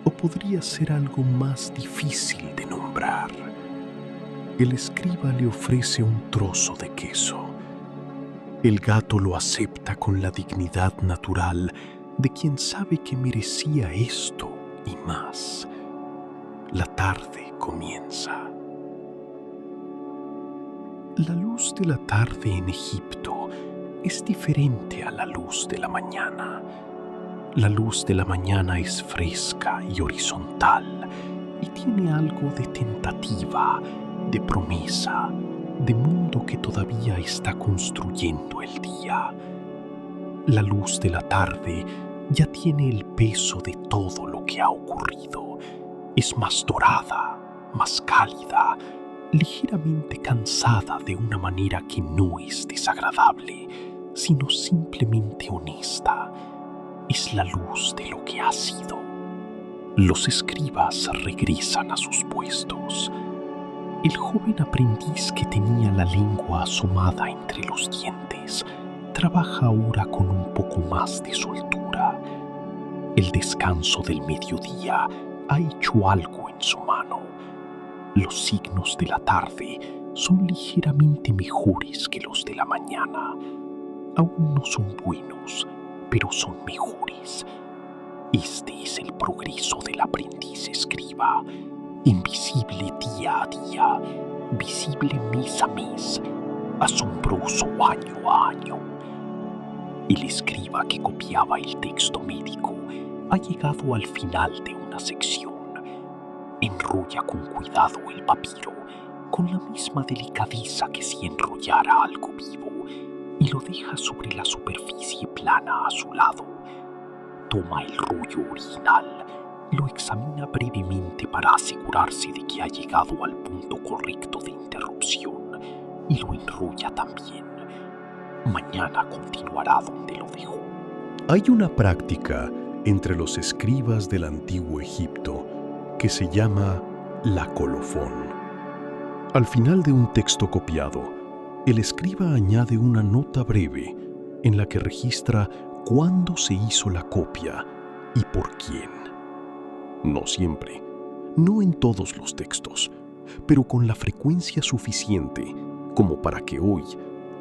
S1: o podría ser algo más difícil de nombrar. El escriba le ofrece un trozo de queso. El gato lo acepta con la dignidad natural de quien sabe que merecía esto y más. La tarde comienza. La luz de la tarde en Egipto es diferente a la luz de la mañana. La luz de la mañana es fresca y horizontal y tiene algo de tentativa, de promesa, de mundo que todavía está construyendo el día. La luz de la tarde ya tiene el peso de todo lo que ha ocurrido. Es más dorada, más cálida, ligeramente cansada de una manera que no es desagradable, sino simplemente honesta. Es la luz de lo que ha sido. Los escribas regresan a sus puestos. El joven aprendiz que tenía la lengua asomada entre los dientes trabaja ahora con un poco más de soltura. El descanso del mediodía ha hecho algo en su mano. Los signos de la tarde son ligeramente mejores que los de la mañana. Aún no son buenos, pero son mejores. Este es el progreso del aprendiz escriba, invisible día a día, visible mes a mes, asombroso año a año. El escriba que copiaba el texto médico ha llegado al final de una sección. Enrolla con cuidado el papiro, con la misma delicadeza que si enrollara algo vivo, y lo deja sobre la superficie plana a su lado. Toma el rollo original, lo examina brevemente para asegurarse de que ha llegado al punto correcto de interrupción, y lo enrolla también. Mañana continuará donde lo dejó.
S2: Hay una práctica entre los escribas del antiguo Egipto que se llama la colofón. Al final de un texto copiado, el escriba añade una nota breve en la que registra cuándo se hizo la copia y por quién. No siempre, no en todos los textos, pero con la frecuencia suficiente como para que hoy,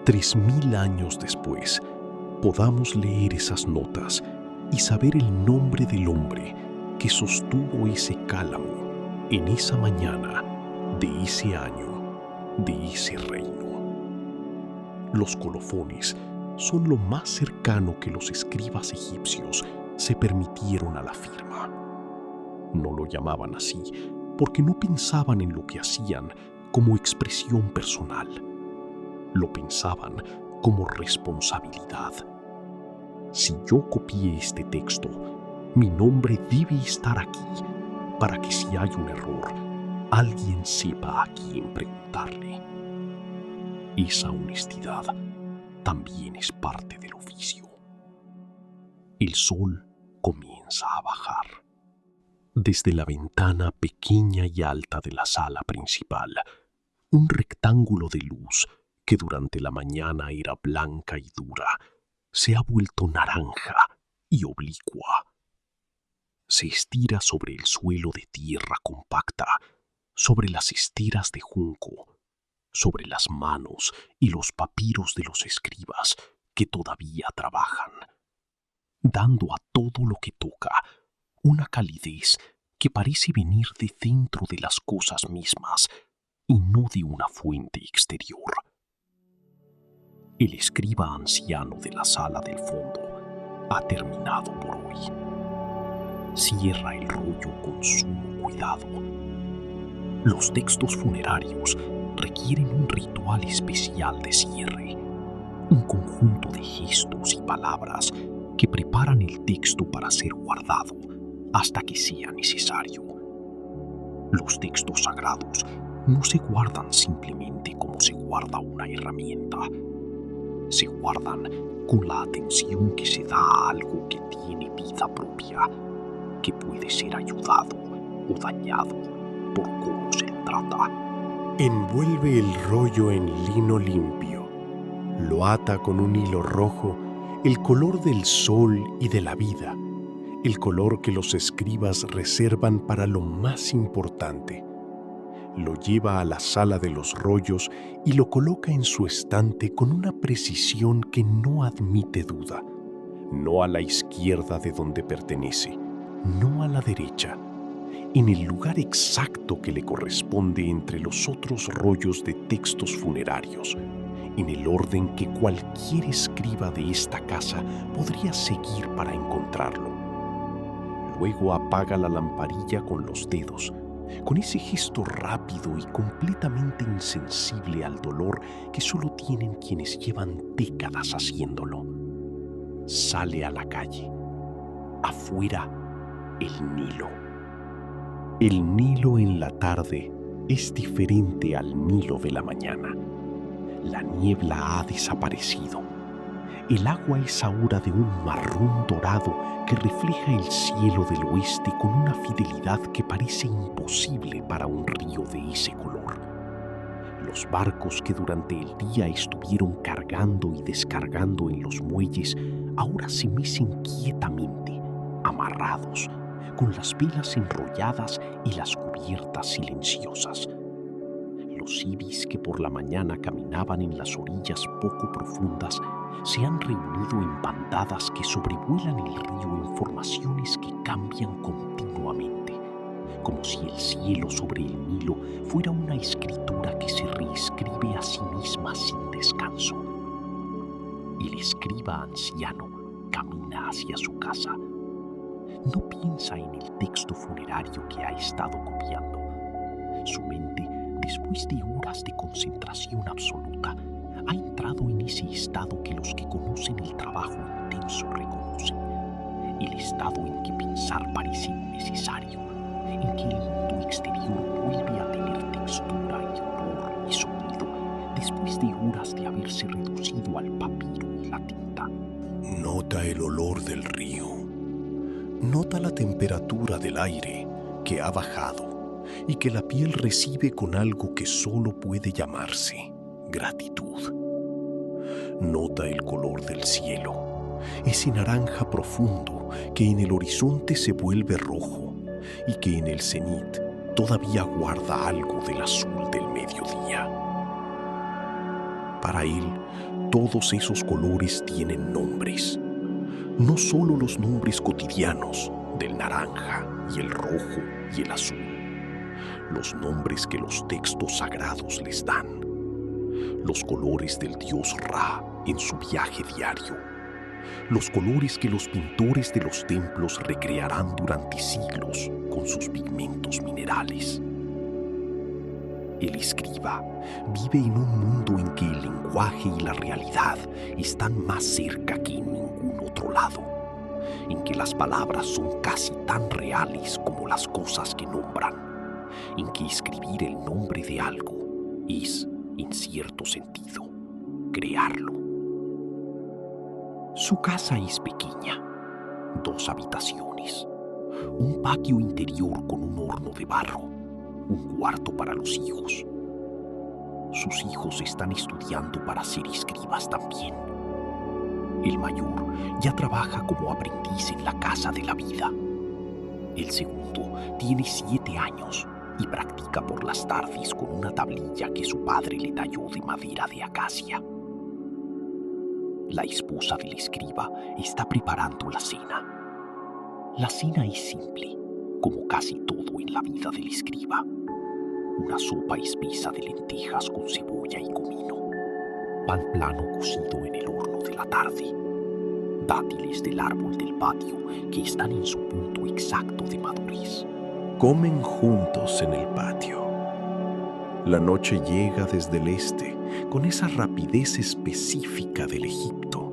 S2: 3000 años después,
S1: podamos leer esas notas y saber el nombre del hombre que sostuvo ese cálamo en esa mañana de ese año, de ese reino. Los colofones son lo más cercano que los escribas egipcios se permitieron a la firma. No lo llamaban así porque no pensaban en lo que hacían como expresión personal. Lo pensaban como responsabilidad. Si yo copié este texto, mi nombre debe estar aquí para que si hay un error, alguien sepa a quién preguntarle. Esa honestidad también es parte del oficio. El sol comienza a bajar. Desde la ventana pequeña y alta de la sala principal, un rectángulo de luz que durante la mañana era blanca y dura, se ha vuelto naranja y oblicua. Se estira sobre el suelo de tierra compacta, sobre las esteras de junco, sobre las manos y los papiros de los escribas que todavía trabajan, dando a todo lo que toca una calidez que parece venir de dentro de las cosas mismas y no de una fuente exterior. El escriba anciano de la sala del fondo ha terminado por hoy. Cierra el rollo con sumo cuidado. Los textos funerarios requieren un ritual especial de cierre, un conjunto de gestos y palabras que preparan el texto para ser guardado hasta que sea necesario. Los textos sagrados no se guardan simplemente como se guarda una herramienta. Se guardan con la atención que se da a algo que tiene vida propia, que puede ser ayudado o dañado por cómo se lo trata.
S3: Envuelve el rollo en lino limpio. Lo ata con un hilo rojo, el color del sol y de la vida, el color que los escribas reservan para lo más importante. Lo lleva a la sala de los rollos y lo coloca en su estante con una precisión que no admite duda. No a la izquierda de donde pertenece, no a la derecha, en el lugar exacto que le corresponde entre los otros rollos de textos funerarios, en el orden que cualquier escriba de esta casa podría seguir para encontrarlo. Luego apaga la lamparilla con los dedos, con ese gesto rápido y completamente insensible al dolor que solo tienen quienes llevan décadas haciéndolo. Sale a la calle. Afuera, el Nilo. El Nilo en la tarde es diferente al Nilo de la mañana. La niebla ha desaparecido. El agua es ahora de un marrón dorado que refleja el cielo del oeste con una fidelidad que parece imposible para un río de ese color. Los barcos que durante el día estuvieron cargando y descargando en los muelles ahora se mecen quietamente, amarrados, con las velas enrolladas y las cubiertas silenciosas. Los ibis que por la mañana caminaban en las orillas poco profundas se han reunido en bandadas que sobrevuelan el río en formaciones que cambian continuamente, como si el cielo sobre el Nilo fuera una escritura que se reescribe a sí misma sin descanso. El escriba anciano camina hacia su casa. No piensa en el texto funerario que ha estado copiando. Su mente, después de horas de concentración absoluta, ha entrado en ese estado que los que conocen el trabajo intenso reconocen. El estado en que pensar parece innecesario, en que el mundo exterior vuelve a tener textura y olor y sonido después de horas de haberse reducido al papiro y la tinta.
S1: Nota el olor del río. Nota la temperatura del aire que ha bajado y que la piel recibe con algo que solo puede llamarse gratitud. Nota el color del cielo, ese naranja profundo que en el horizonte se vuelve rojo y que en el cenit todavía guarda algo del azul del mediodía. Para él,
S3: Todos esos colores tienen nombres. No solo los nombres cotidianos del naranja y el rojo y el azul. Los nombres que los textos sagrados les dan. Los colores del dios Ra en su viaje diario. Los colores que los pintores de los templos recrearán durante siglos con sus pigmentos minerales. El escriba vive en un mundo en que el lenguaje y la realidad están más cerca que en ningún otro lado, en que las palabras son casi tan reales como las cosas que nombran, en que escribir el nombre de algo es, en cierto sentido, crearlo. Su casa es pequeña, 2 habitaciones, un patio interior con un horno de barro, un cuarto para los hijos. Sus hijos están estudiando para ser escribas también. El mayor ya trabaja como aprendiz en la casa de la vida. El segundo tiene 7 años y practica por las tardes con una tablilla que su padre le talló de madera de acacia. La esposa del escriba está preparando la cena. La cena es simple, como casi todo en la vida del escriba. Una sopa espesa de lentejas con cebolla y comino, pan plano cocido en el horno de la tarde, dátiles del árbol del patio que están en su punto exacto de madurez.
S2: Comen juntos en el patio. La noche llega desde el este con esa rapidez específica del Egipto,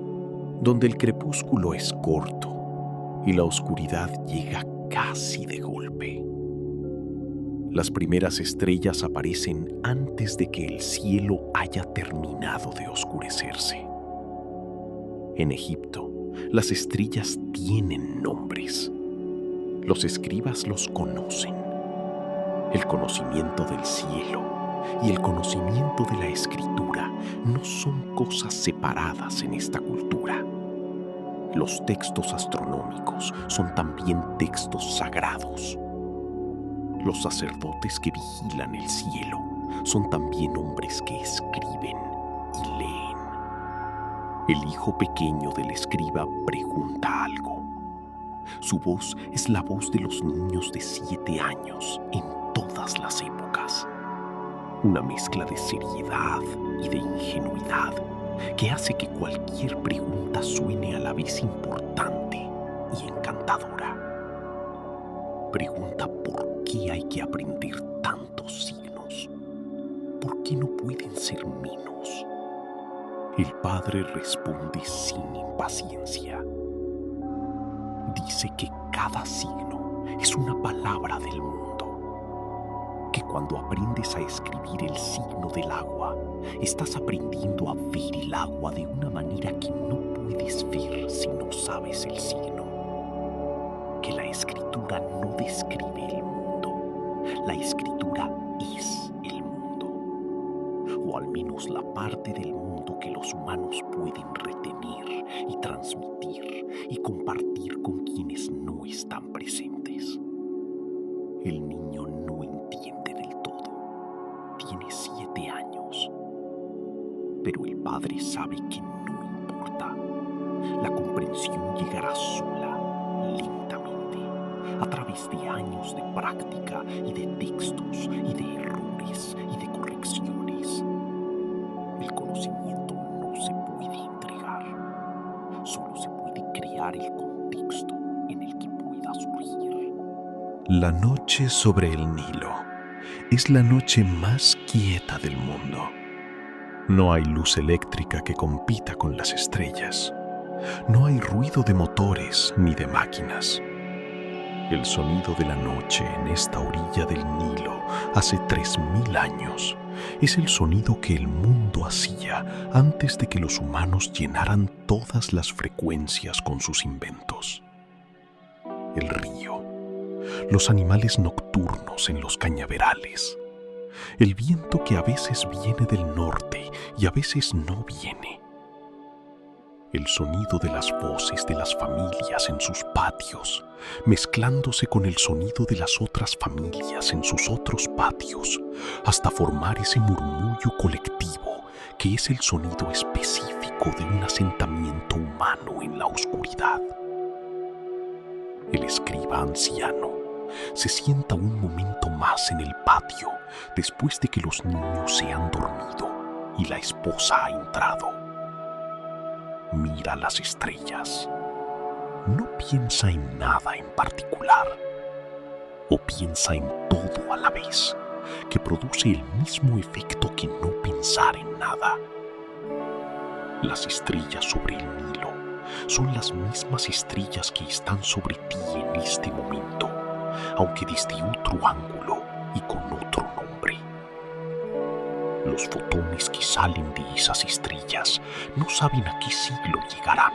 S2: donde el crepúsculo es corto y la oscuridad llega casi de golpe. Las primeras estrellas aparecen antes de que el cielo haya terminado de oscurecerse. En Egipto, las estrellas tienen nombres. Los escribas los conocen. El conocimiento del cielo y el conocimiento de la escritura no son cosas separadas en esta cultura. Los textos astronómicos son también textos sagrados. Los sacerdotes que vigilan el cielo son también hombres que escriben y leen. El hijo pequeño del escriba pregunta algo. Su voz es la voz de los niños de 7 años en todas las épocas. Una mezcla de seriedad y de ingenuidad que hace que cualquier pregunta suene a la vez importante y encantadora. Pregunta por qué hay que aprender tantos signos. ¿Por qué no pueden ser menos? El padre responde sin impaciencia. Dice que cada signo es una palabra del mundo. Que cuando aprendes a escribir el signo del agua, estás aprendiendo a ver el agua de una manera que no puedes ver si no sabes el signo. Que la escritura no describe el mundo, la escritura es el mundo, o al menos la parte del mundo que los humanos pueden retener y transmitir y compartir con quienes no están presentes. El niño no entiende del todo, tiene 7 años, pero el padre sabe que no importa, la comprensión llegará sola, lentamente, a través de años de práctica y de textos y de errores y de correcciones. El conocimiento no se puede entregar, solo se puede crear el contexto en el que pueda surgir. La noche sobre el Nilo es la noche más quieta del mundo. No hay luz eléctrica que compita con las estrellas. No hay ruido de motores ni de máquinas. El sonido de la noche en esta orilla del Nilo hace 3000 años es el sonido que el mundo hacía antes de que los humanos llenaran todas las frecuencias con sus inventos. El río, los animales nocturnos en los cañaverales, el viento que a veces viene del norte y a veces no viene, el sonido de las voces de las familias en sus patios, mezclándose con el sonido de las otras familias en sus otros patios, hasta formar ese murmullo colectivo
S1: que es el sonido específico de un asentamiento humano en la oscuridad. El escriba anciano se sienta un momento más en el patio después de que los niños se han dormido y la esposa ha entrado. Mira las estrellas. No piensa en nada en particular, o piensa en todo a la vez, que produce el mismo efecto que no pensar en nada. Las estrellas sobre el Nilo son las mismas estrellas que están sobre ti en este momento, aunque desde otro ángulo y con otro nombre. Los fotones que salen de esas estrellas no saben a qué siglo llegarán,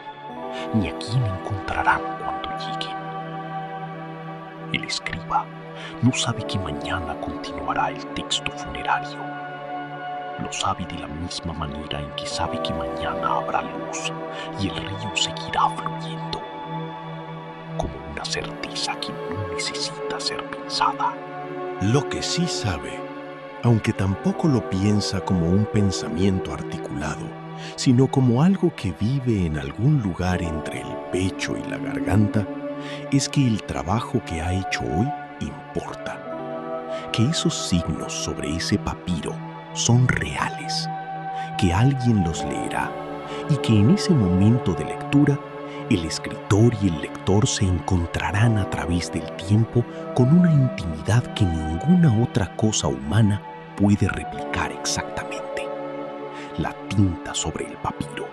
S1: ni a quién encontrarán cuando lleguen. El escriba no sabe que mañana continuará el texto funerario. Lo sabe de la misma manera en que sabe que mañana habrá luz y el río seguirá fluyendo, como una certeza que no necesita ser pensada.
S2: Lo que sí sabe, aunque tampoco lo piensa como un pensamiento articulado, sino como algo que vive en algún lugar entre el pecho y la garganta, es que el trabajo que ha hecho hoy importa, que esos signos sobre ese papiro son reales, que alguien los leerá y que en ese momento de lectura el escritor y el lector se encontrarán a través del tiempo con una intimidad que ninguna otra cosa humana puede replicar exactamente. La tinta sobre el papiro,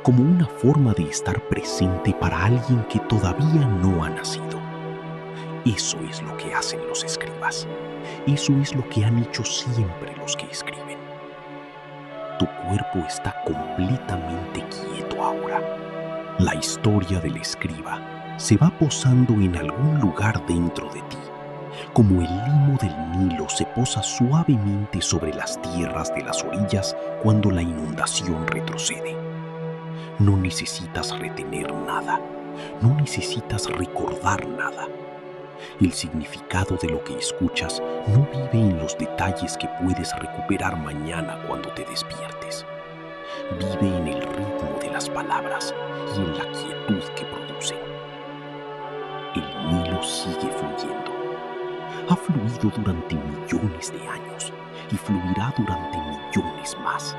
S2: como una forma de estar presente para alguien que todavía no ha nacido. Eso es lo que hacen los escribas. Eso es lo que han hecho siempre los que escriben. Tu cuerpo está completamente quieto ahora. La historia del escriba se va posando en algún lugar dentro de ti, como el limo del Nilo se posa suavemente sobre las tierras de las orillas cuando la inundación retrocede. No necesitas retener nada, no necesitas recordar nada. El significado de lo que escuchas no vive en los detalles que puedes recuperar mañana cuando te despiertes. Vive en el ritmo de las palabras y en la quietud que producen. El Nilo sigue fluyendo. Ha fluido durante millones de años y fluirá durante millones más.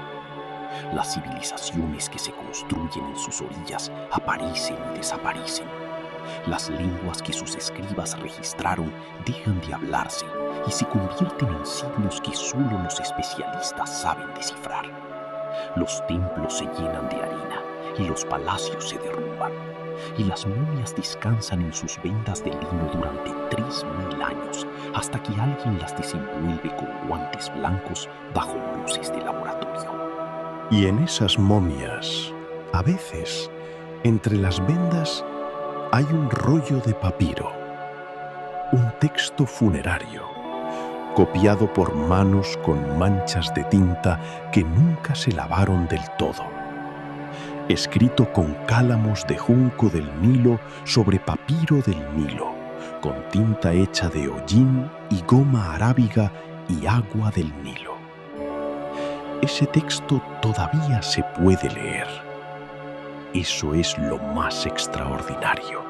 S2: Las civilizaciones que se construyen en sus orillas aparecen y desaparecen. Las lenguas que sus escribas registraron dejan de hablarse y se convierten en signos que solo los especialistas saben descifrar. Los templos se llenan de arena y los palacios se derrumban, y las momias descansan en sus vendas de lino durante 3000 años, hasta que alguien las desenvuelve con guantes blancos bajo luces de laboratorio. Y en esas momias, a veces, entre las vendas, hay un rollo de papiro, un texto funerario, copiado por manos con manchas de tinta que nunca se lavaron del todo, escrito con cálamos de junco del Nilo sobre papiro del Nilo, con tinta hecha de hollín y goma arábiga y agua del Nilo. Ese texto todavía se puede leer. Eso es lo más extraordinario,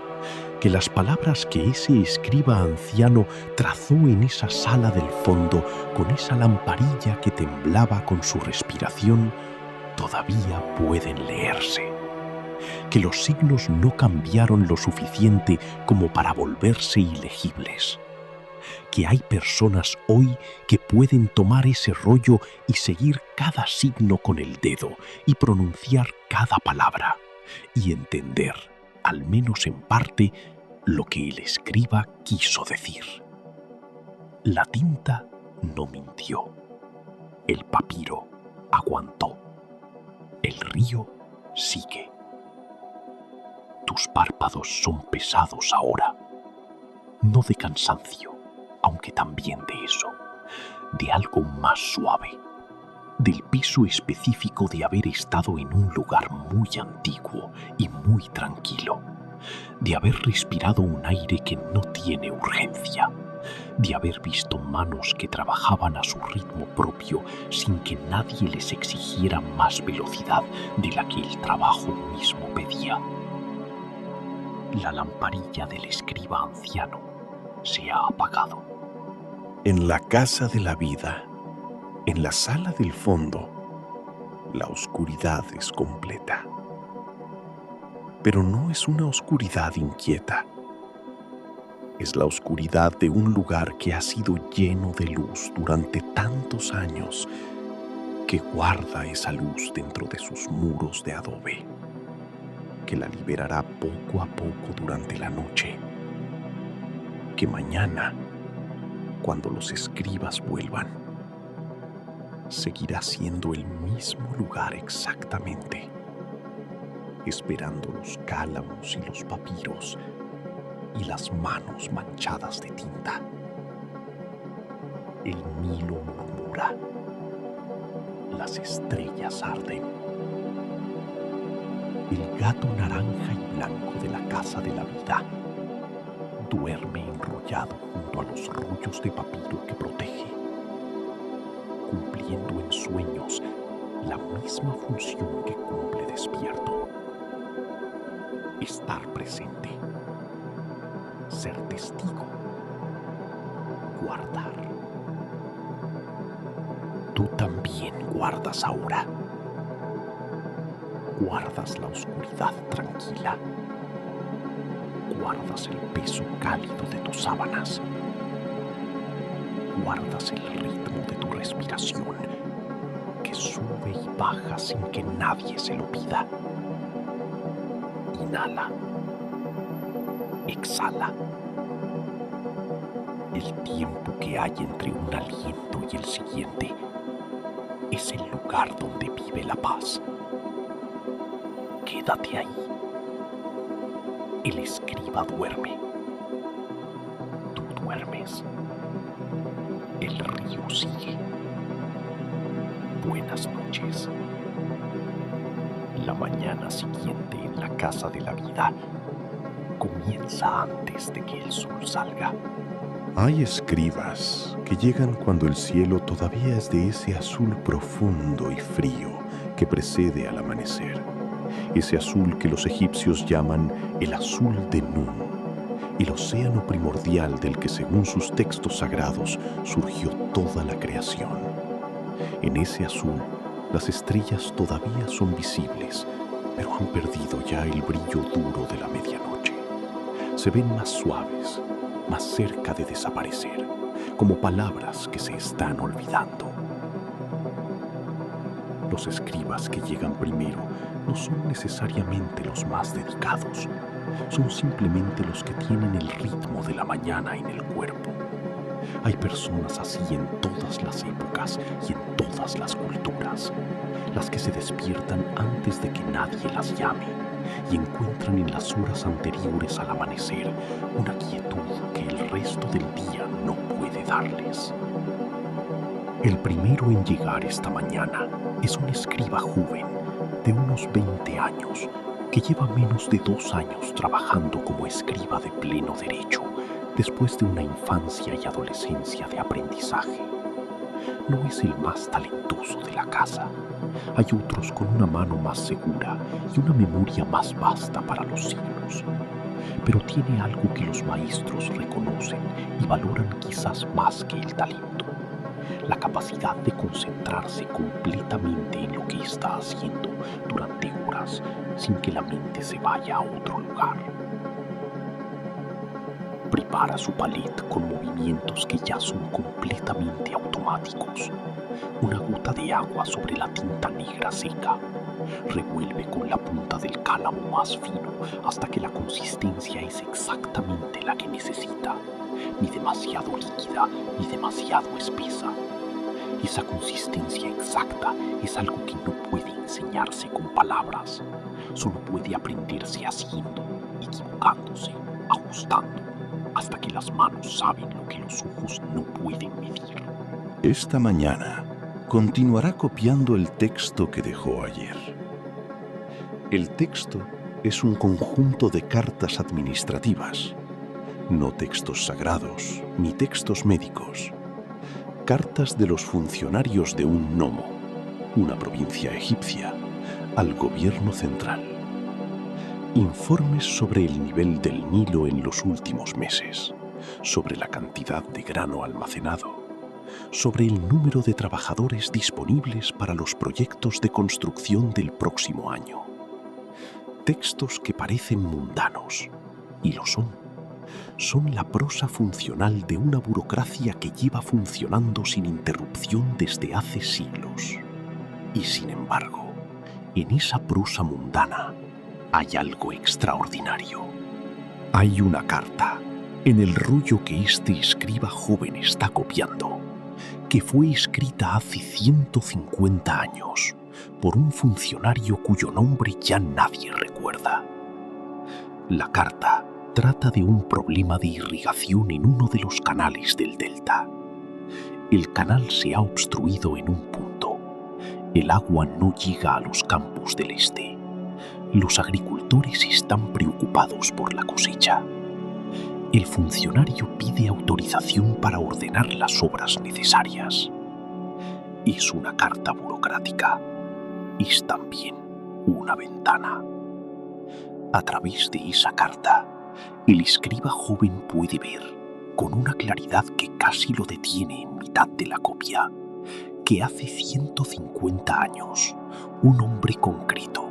S2: que las palabras que ese escriba anciano trazó en esa sala del fondo con esa lamparilla que temblaba con su respiración, todavía pueden leerse. Que los signos no cambiaron lo suficiente como para volverse ilegibles. Que hay personas hoy que pueden tomar ese rollo y seguir cada signo con el dedo y pronunciar cada palabra y entender, al menos en parte, lo que el escriba quiso decir. La tinta no mintió. El papiro aguantó. El río sigue. Tus párpados son pesados ahora, no de cansancio, aunque también de eso, de algo más suave, del peso específico de haber estado en un lugar muy antiguo y muy tranquilo,
S1: de haber respirado un aire que no tiene urgencia, de haber visto manos que trabajaban a su ritmo propio sin que nadie les exigiera más velocidad de la que el trabajo mismo pedía. La lamparilla del escriba anciano se ha apagado.
S2: En la casa de la vida, en la sala del fondo, la oscuridad es completa. Pero no es una oscuridad inquieta. Es la oscuridad de un lugar que ha sido lleno de luz durante tantos años, que guarda esa luz dentro de sus muros de adobe, que la liberará poco a poco durante la noche, que mañana, cuando los escribas vuelvan, seguirá siendo el mismo lugar exactamente, esperando los cálamos y los papiros y las manos manchadas de tinta. El Nilo murmura, las estrellas arden. El gato naranja y blanco de la casa de la vida duerme enrollado junto a los rollos de papiro que protege, cumpliendo en sueños la misma función que cumple despierto: estar presente, ser testigo, guardar. Tú también guardas ahora. Guardas la oscuridad tranquila. Guardas el peso cálido de tus sábanas. Guardas el ritmo de tu respiración, que sube y baja sin que nadie se lo pida. Inhala. Exhala. El tiempo que hay entre un aliento y el siguiente es el lugar donde vive la paz. Quédate ahí. El escriba duerme. Tú duermes. El río sigue. Buenas noches. La mañana siguiente en la casa de la vida comienza antes de que el sol salga. Hay escribas que llegan cuando el cielo todavía es de ese azul profundo y frío que precede al amanecer. Ese azul que los egipcios llaman el azul de Nun, el océano primordial del que, según sus textos sagrados, surgió toda la creación. En ese azul, las estrellas todavía son visibles, pero han perdido ya el brillo duro de la medianoche. Se ven más suaves, más cerca de desaparecer, como palabras que se están olvidando. Los escribas que llegan primero no son necesariamente los más dedicados, son simplemente los que tienen el ritmo de la mañana en el cuerpo. Hay personas así en todas las épocas y en todas las culturas, las que se despiertan antes de que nadie las llame y encuentran en las horas anteriores al amanecer una quietud que el resto del día no puede darles. El primero en llegar esta mañana es un escriba joven de unos 20 años que lleva menos de 2 años trabajando como escriba de pleno derecho después de una infancia y adolescencia de aprendizaje. No es el más talentoso de la casa. Hay otros con una mano más segura y una memoria más vasta para los signos. Pero tiene algo que los maestros reconocen y valoran quizás más que el talento: la capacidad de concentrarse completamente en lo que está haciendo durante horas sin que la mente se vaya a otro lugar. Prepara su paleta con movimientos que ya son completamente automáticos. Una gota de agua sobre la tinta negra seca. Revuelve con la punta del cálamo más fino hasta que la consistencia es exactamente la que necesita, ni demasiado líquida ni demasiado espesa. Esa consistencia exacta es algo que no puede enseñarse con palabras, solo puede aprenderse haciendo, equivocándose, ajustando, hasta que las manos saben lo que los ojos no pueden medir. Esta mañana continuará copiando el texto que dejó ayer. El texto
S3: es un conjunto de cartas administrativas, no textos sagrados ni textos médicos. Cartas de los funcionarios de un nomo, una provincia egipcia, al gobierno central. Informes sobre el nivel del Nilo en los últimos meses, sobre la cantidad de grano almacenado, sobre el número de trabajadores disponibles para los proyectos de construcción del próximo año. Textos que parecen mundanos, y lo son. Son la prosa funcional de una burocracia que lleva funcionando sin interrupción desde hace siglos. Y sin embargo, en esa prosa mundana hay algo extraordinario. Hay una carta en el rollo que este escriba joven está copiando, que fue escrita hace 150 años por un funcionario cuyo nombre ya nadie recuerda. La carta trata de un problema de irrigación en uno de los canales del delta. El canal se ha obstruido en un punto. El agua no llega a los campos del este. Los agricultores están preocupados por la cosecha. El funcionario pide autorización para ordenar las obras necesarias. Es una carta burocrática. Es también una ventana. A través de esa carta, el escriba joven puede ver, con una claridad que casi lo detiene en mitad de la copia, que hace 150 años, un hombre concreto,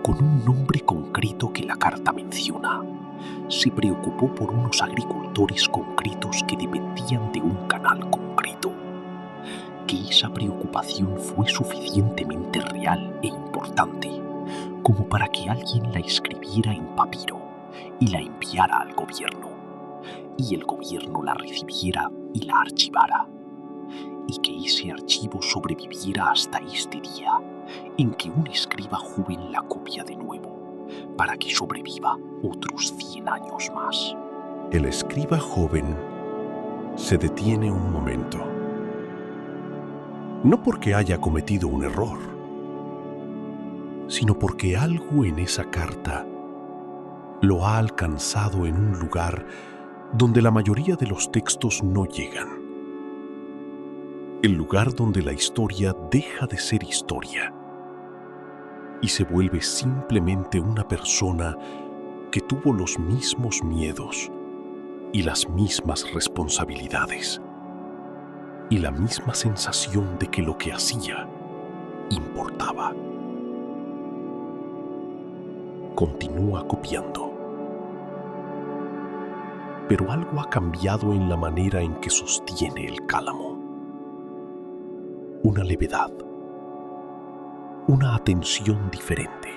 S3: con un nombre concreto que la carta menciona, se preocupó por unos agricultores concretos que dependían de un canal concreto, que esa preocupación fue suficientemente real e importante como para que alguien la escribiera en papiro y la enviara al gobierno, y el gobierno la recibiera y la archivara, y que ese archivo sobreviviera hasta este día en que un escriba joven la copia de nuevo, para que sobreviva otros 100 años más.
S2: El escriba joven se detiene un momento. No porque haya cometido un error, sino porque algo en esa carta lo ha alcanzado en un lugar donde la mayoría de los textos no llegan. El lugar donde la historia deja de ser historia y se vuelve simplemente una persona que tuvo los mismos miedos y las mismas responsabilidades y la misma sensación de que lo que hacía importaba. Continúa copiando. Pero algo ha cambiado en la manera en que sostiene el cálamo. Una levedad, una atención diferente.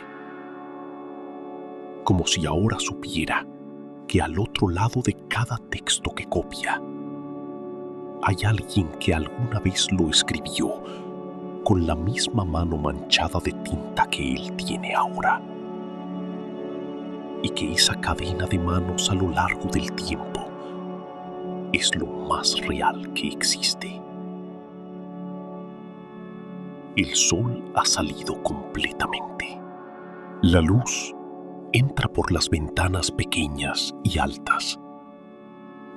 S2: Como si ahora supiera que al otro lado de cada texto que copia, hay alguien que alguna vez lo escribió con la misma mano manchada de tinta que él tiene ahora. Y que esa cadena de manos a lo largo del tiempo es lo más real que existe. El sol ha salido completamente. La luz entra por las ventanas pequeñas y altas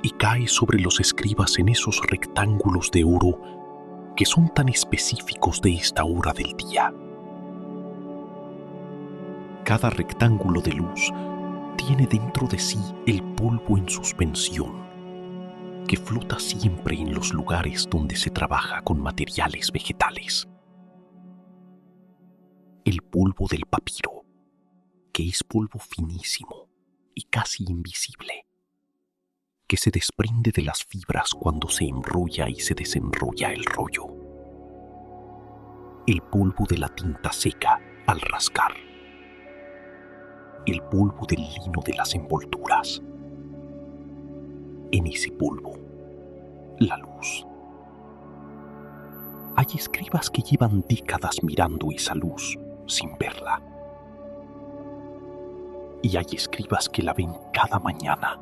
S2: y cae sobre los escribas en esos rectángulos de oro que son tan específicos de esta hora del día. Cada rectángulo de luz tiene dentro de sí el polvo en suspensión, que flota siempre en los lugares donde se trabaja con materiales vegetales. El polvo del papiro, que es polvo finísimo y casi invisible, que se desprende de las fibras cuando se enrolla y se desenrolla el rollo. El polvo de la tinta seca al rascar. El polvo del lino de las envolturas. En ese polvo, la luz. Hay escribas que llevan décadas mirando esa luz sin verla. Y hay escribas que la ven cada mañana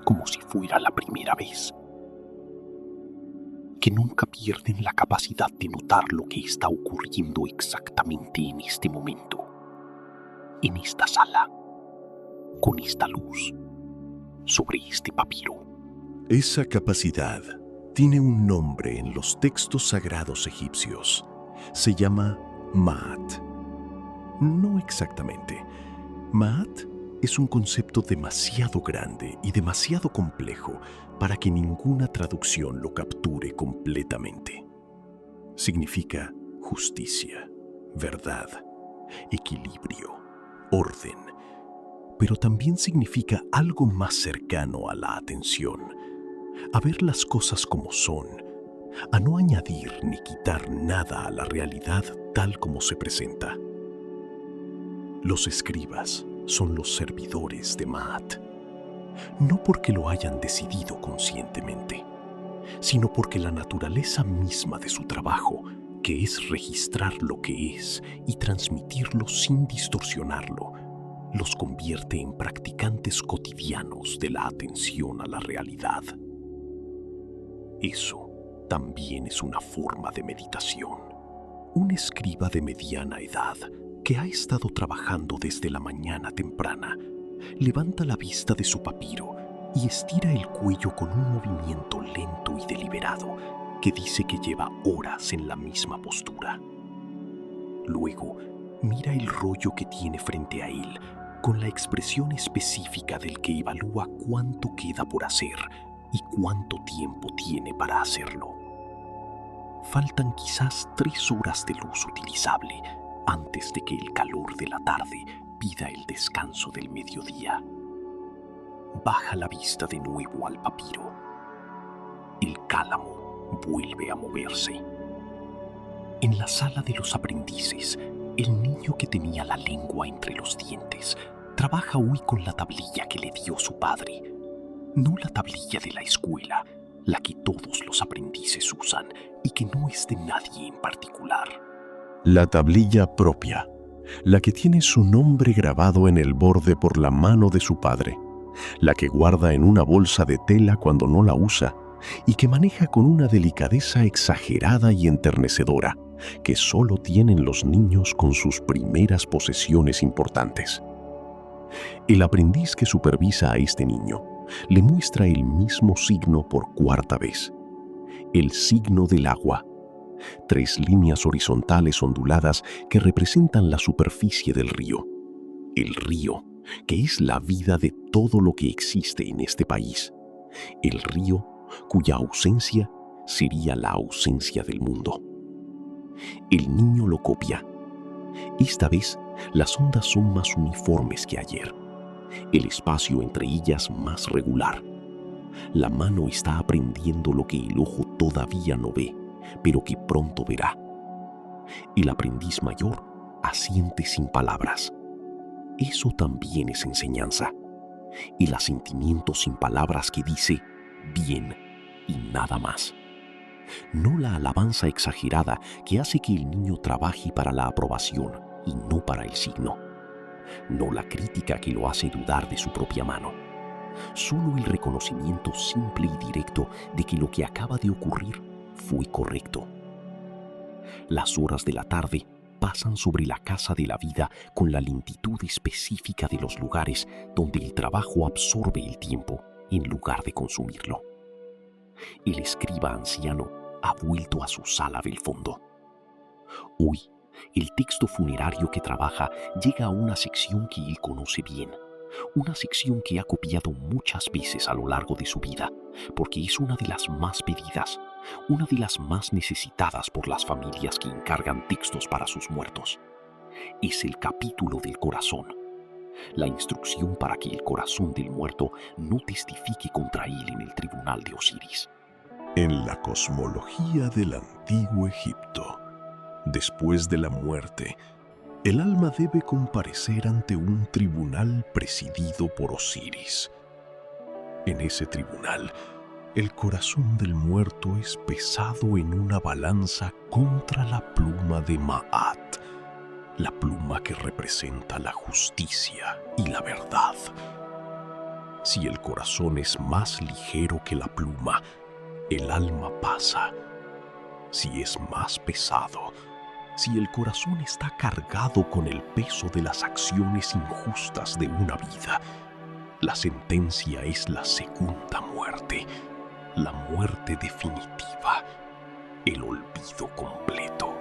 S2: como si fuera la primera vez. Que nunca pierden la capacidad de notar lo que está ocurriendo exactamente en este momento, en esta sala,
S1: con esta luz sobre este papiro.
S2: Esa capacidad tiene un nombre en los textos sagrados egipcios. Se llama Ma'at. No exactamente. Ma'at es un concepto demasiado grande y demasiado complejo para que ninguna traducción lo capture completamente. Significa justicia, verdad, equilibrio, orden, pero también significa algo más cercano a la atención, a ver las cosas como son, a no añadir ni quitar nada a la realidad tal como se presenta. Los escribas son los servidores de Ma'at, no porque lo hayan decidido conscientemente, sino porque la naturaleza misma de su trabajo, que es registrar lo que es y transmitirlo sin distorsionarlo, los convierte en practicantes cotidianos de la atención a la realidad. Eso también es una forma de meditación. Un escriba de mediana edad que ha estado trabajando desde la mañana temprana levanta la vista de su papiro y estira el cuello con un movimiento lento y deliberado que dice que lleva horas en la misma postura. Luego, mira el rollo que tiene frente a él con la expresión específica del que evalúa cuánto queda por hacer y cuánto tiempo tiene para hacerlo. Faltan quizás 3 horas de luz utilizable antes de que el calor de la tarde pida el descanso del mediodía. Baja la vista de nuevo al papiro. El cálamo vuelve a moverse. En la sala de los aprendices, el niño que tenía la lengua entre los dientes trabaja hoy con la tablilla que le dio su padre. No la tablilla de la escuela, la que todos los aprendices usan y que no es de nadie en particular. La tablilla propia, la que tiene su nombre grabado en el borde por la mano de su padre, la que guarda en una bolsa de tela cuando no la usa y que maneja con una delicadeza exagerada y enternecedora que solo tienen los niños con sus primeras posesiones importantes. El aprendiz que supervisa a este niño le muestra el mismo signo por 4ª vez, el signo del agua, 3 líneas horizontales onduladas que representan la superficie del río. El río, que es la vida de todo lo que existe en este país. El río, cuya ausencia sería la ausencia del mundo. El niño lo copia. Esta vez, las ondas son más uniformes que ayer. El espacio entre ellas más regular. La mano está aprendiendo lo que el ojo todavía no ve, pero que pronto verá. El aprendiz mayor asiente sin palabras. Eso también es enseñanza. El asentimiento sin palabras que dice bien y nada más. No la alabanza exagerada que hace que el niño trabaje para la aprobación y no para el signo. No la crítica que lo hace dudar de su propia mano. Solo el reconocimiento simple y directo de que lo que acaba de ocurrir fue correcto. Las horas de la tarde pasan sobre la casa de la vida con la lentitud específica de los lugares donde el trabajo absorbe el tiempo en lugar de consumirlo. El escriba anciano ha vuelto a su sala del fondo. Hoy, el texto funerario que trabaja llega a una sección que él conoce bien, una sección que ha copiado muchas veces a lo largo de su vida, porque es una de las más pedidas, una de las más necesitadas por las familias que encargan textos para sus muertos. Es el capítulo del corazón, la instrucción para que el corazón del muerto no testifique contra él en el tribunal de Osiris. En la cosmología del antiguo Egipto, después de la muerte, el alma debe comparecer ante un tribunal presidido por Osiris. En ese tribunal, el corazón del muerto es pesado en una balanza contra la pluma de Ma'at, la pluma que representa la justicia y la verdad. Si el corazón es más ligero que la pluma, el alma pasa. Si es más pesado, si el corazón está cargado con el peso de las acciones injustas de una vida,
S1: La sentencia es la segunda muerte, la muerte definitiva, el olvido completo.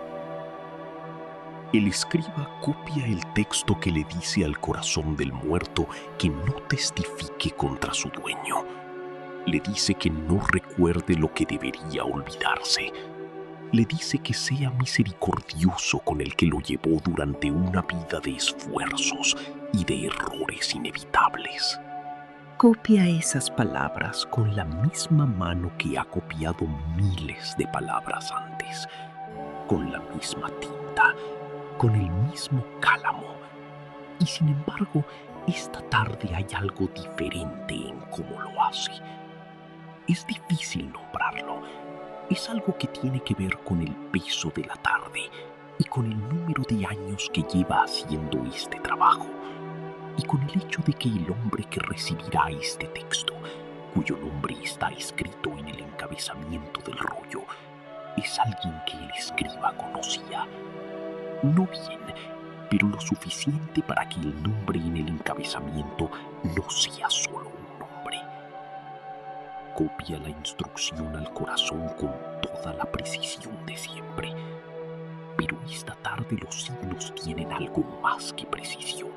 S1: El escriba copia el texto que le dice al corazón del muerto que no testifique contra su dueño. Le dice que no recuerde lo que debería olvidarse. Le dice que sea misericordioso con el que lo llevó durante una vida de esfuerzos y de errores inevitables. Copia esas palabras con la misma mano que ha copiado miles de palabras antes, con la misma tinta, con el mismo cálamo. Y sin embargo, esta tarde hay algo diferente en cómo lo hace. Es difícil nombrarlo. Es algo que tiene que ver con el peso de la tarde y con el número de años que lleva haciendo este trabajo, y con el hecho de que el hombre que recibirá este texto, cuyo nombre está escrito en el encabezamiento del rollo, es alguien que el escriba conocía. No bien, pero lo suficiente para que el nombre en el encabezamiento no sea solo un nombre. Copia la instrucción al corazón con toda la precisión de siempre. Pero esta tarde los signos tienen algo más que precisión.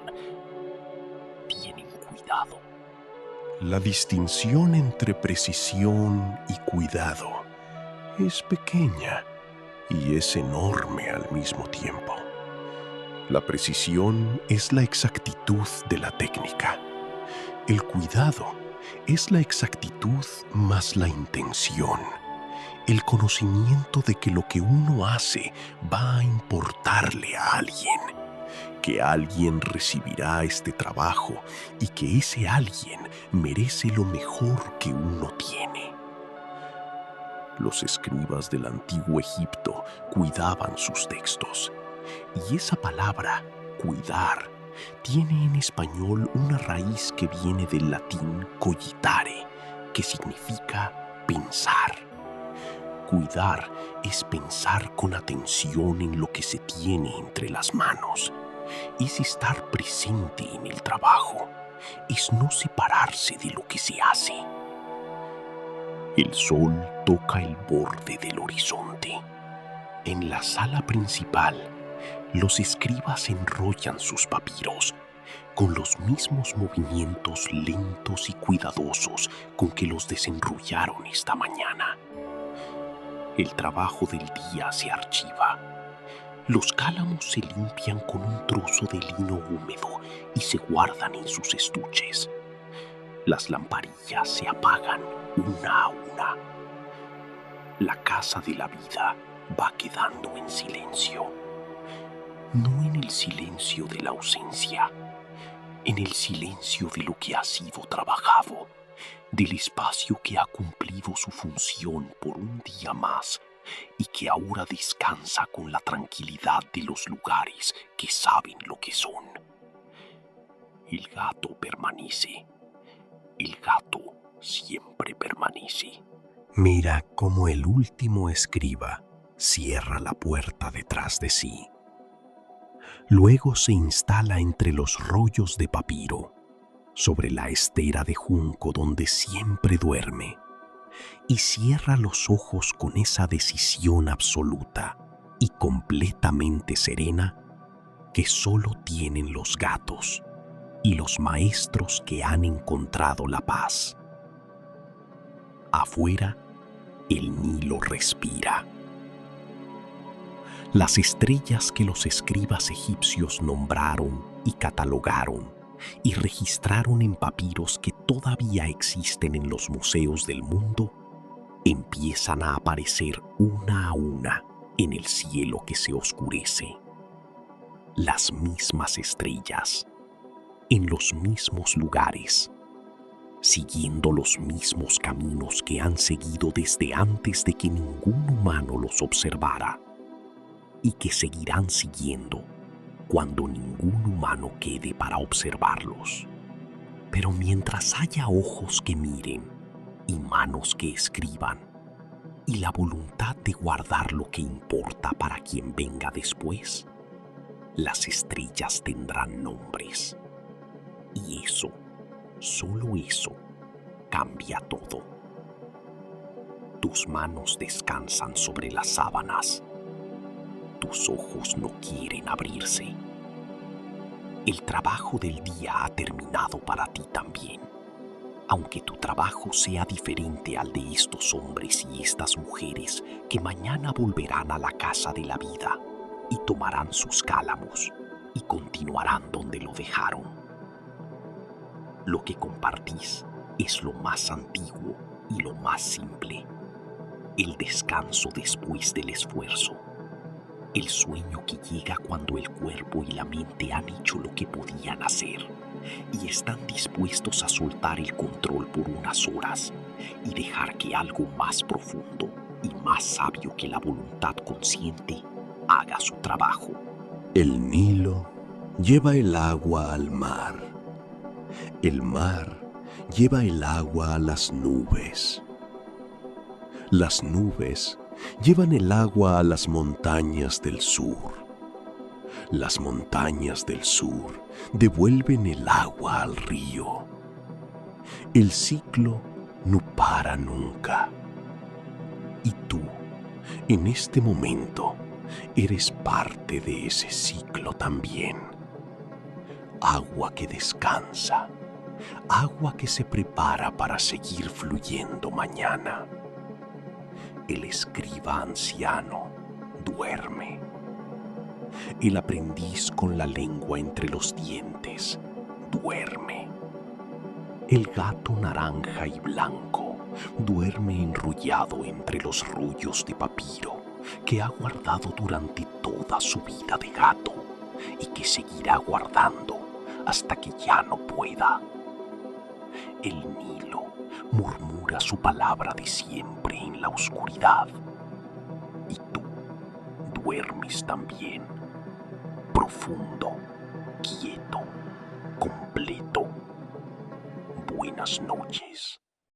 S1: Tienen cuidado.
S2: La distinción entre precisión y cuidado es pequeña y es enorme al mismo tiempo. La precisión es la exactitud de la técnica. El cuidado es la exactitud más la intención, el conocimiento de que lo que uno hace va a importarle a alguien, que alguien recibirá este trabajo y que ese alguien merece lo mejor que uno tiene. Los escribas del antiguo Egipto cuidaban sus textos, y esa palabra, cuidar, tiene en español una raíz que viene del latín cogitare, que significa pensar. Cuidar es pensar con atención en lo que se tiene entre las manos. Es estar presente en el trabajo. Es no separarse de lo que se hace. El sol toca el borde del horizonte. En la sala principal, los escribas enrollan sus papiros con los mismos movimientos lentos y cuidadosos con que los desenrollaron esta mañana. El trabajo del día se archiva. Los cálamos se limpian con un trozo de lino húmedo y se guardan en sus estuches. Las lamparillas se apagan una a una. La casa de la vida va quedando en silencio. No en el silencio de la ausencia, en el silencio de lo que ha sido trabajado, del espacio que ha cumplido su función por un día más y que ahora descansa con la tranquilidad de los lugares que saben lo que son. El gato permanece. El gato siempre permanece. Mira cómo el último escriba cierra la puerta detrás de sí. Luego se instala entre los rollos de papiro, sobre la estera de junco donde siempre duerme, y cierra los ojos con esa decisión absoluta y completamente serena que solo tienen los gatos y los maestros que han encontrado la paz. Afuera, el Nilo respira. Las estrellas que los escribas egipcios nombraron y catalogaron y registraron en papiros que todavía existen en los museos del mundo, empiezan a aparecer una a una en el cielo que se oscurece. Las mismas estrellas, en los mismos lugares, siguiendo los mismos caminos que han seguido desde antes de que ningún humano los observara, y que seguirán siguiendo cuando ningún humano quede para observarlos. Pero mientras haya ojos que miren y manos que escriban y la voluntad de guardar lo que importa para quien venga después, las estrellas tendrán nombres. Y eso
S1: Solo eso cambia todo. Tus manos descansan sobre las sábanas. Tus ojos no quieren abrirse. El trabajo del día ha terminado para ti también. Aunque tu trabajo sea diferente al de estos hombres y estas mujeres que mañana volverán a la casa de la vida y tomarán sus cálamos y continuarán donde lo dejaron. Lo que compartís es lo más antiguo y lo más simple. El descanso después del esfuerzo. El sueño que llega cuando el cuerpo y la mente han hecho lo que podían hacer y están dispuestos a soltar el control por unas horas y dejar que algo más profundo y más sabio que la voluntad consciente haga su trabajo.
S2: El Nilo lleva el agua al mar. El mar lleva el agua a las nubes. Las nubes llevan el agua a las montañas del sur. Las montañas del sur devuelven el agua al río. El ciclo no para nunca. Y tú, en este momento, eres parte de ese ciclo también. Agua que descansa, agua que se prepara para seguir fluyendo mañana. El escriba anciano duerme. El aprendiz con la lengua entre los dientes duerme. El gato naranja y blanco duerme enrollado entre los rollos de papiro que ha guardado durante toda su vida de gato y que seguirá guardando hasta que ya no pueda. El Nilo murmura su palabra de siempre en la oscuridad. Y tú duermes también, profundo, quieto, completo. Buenas noches.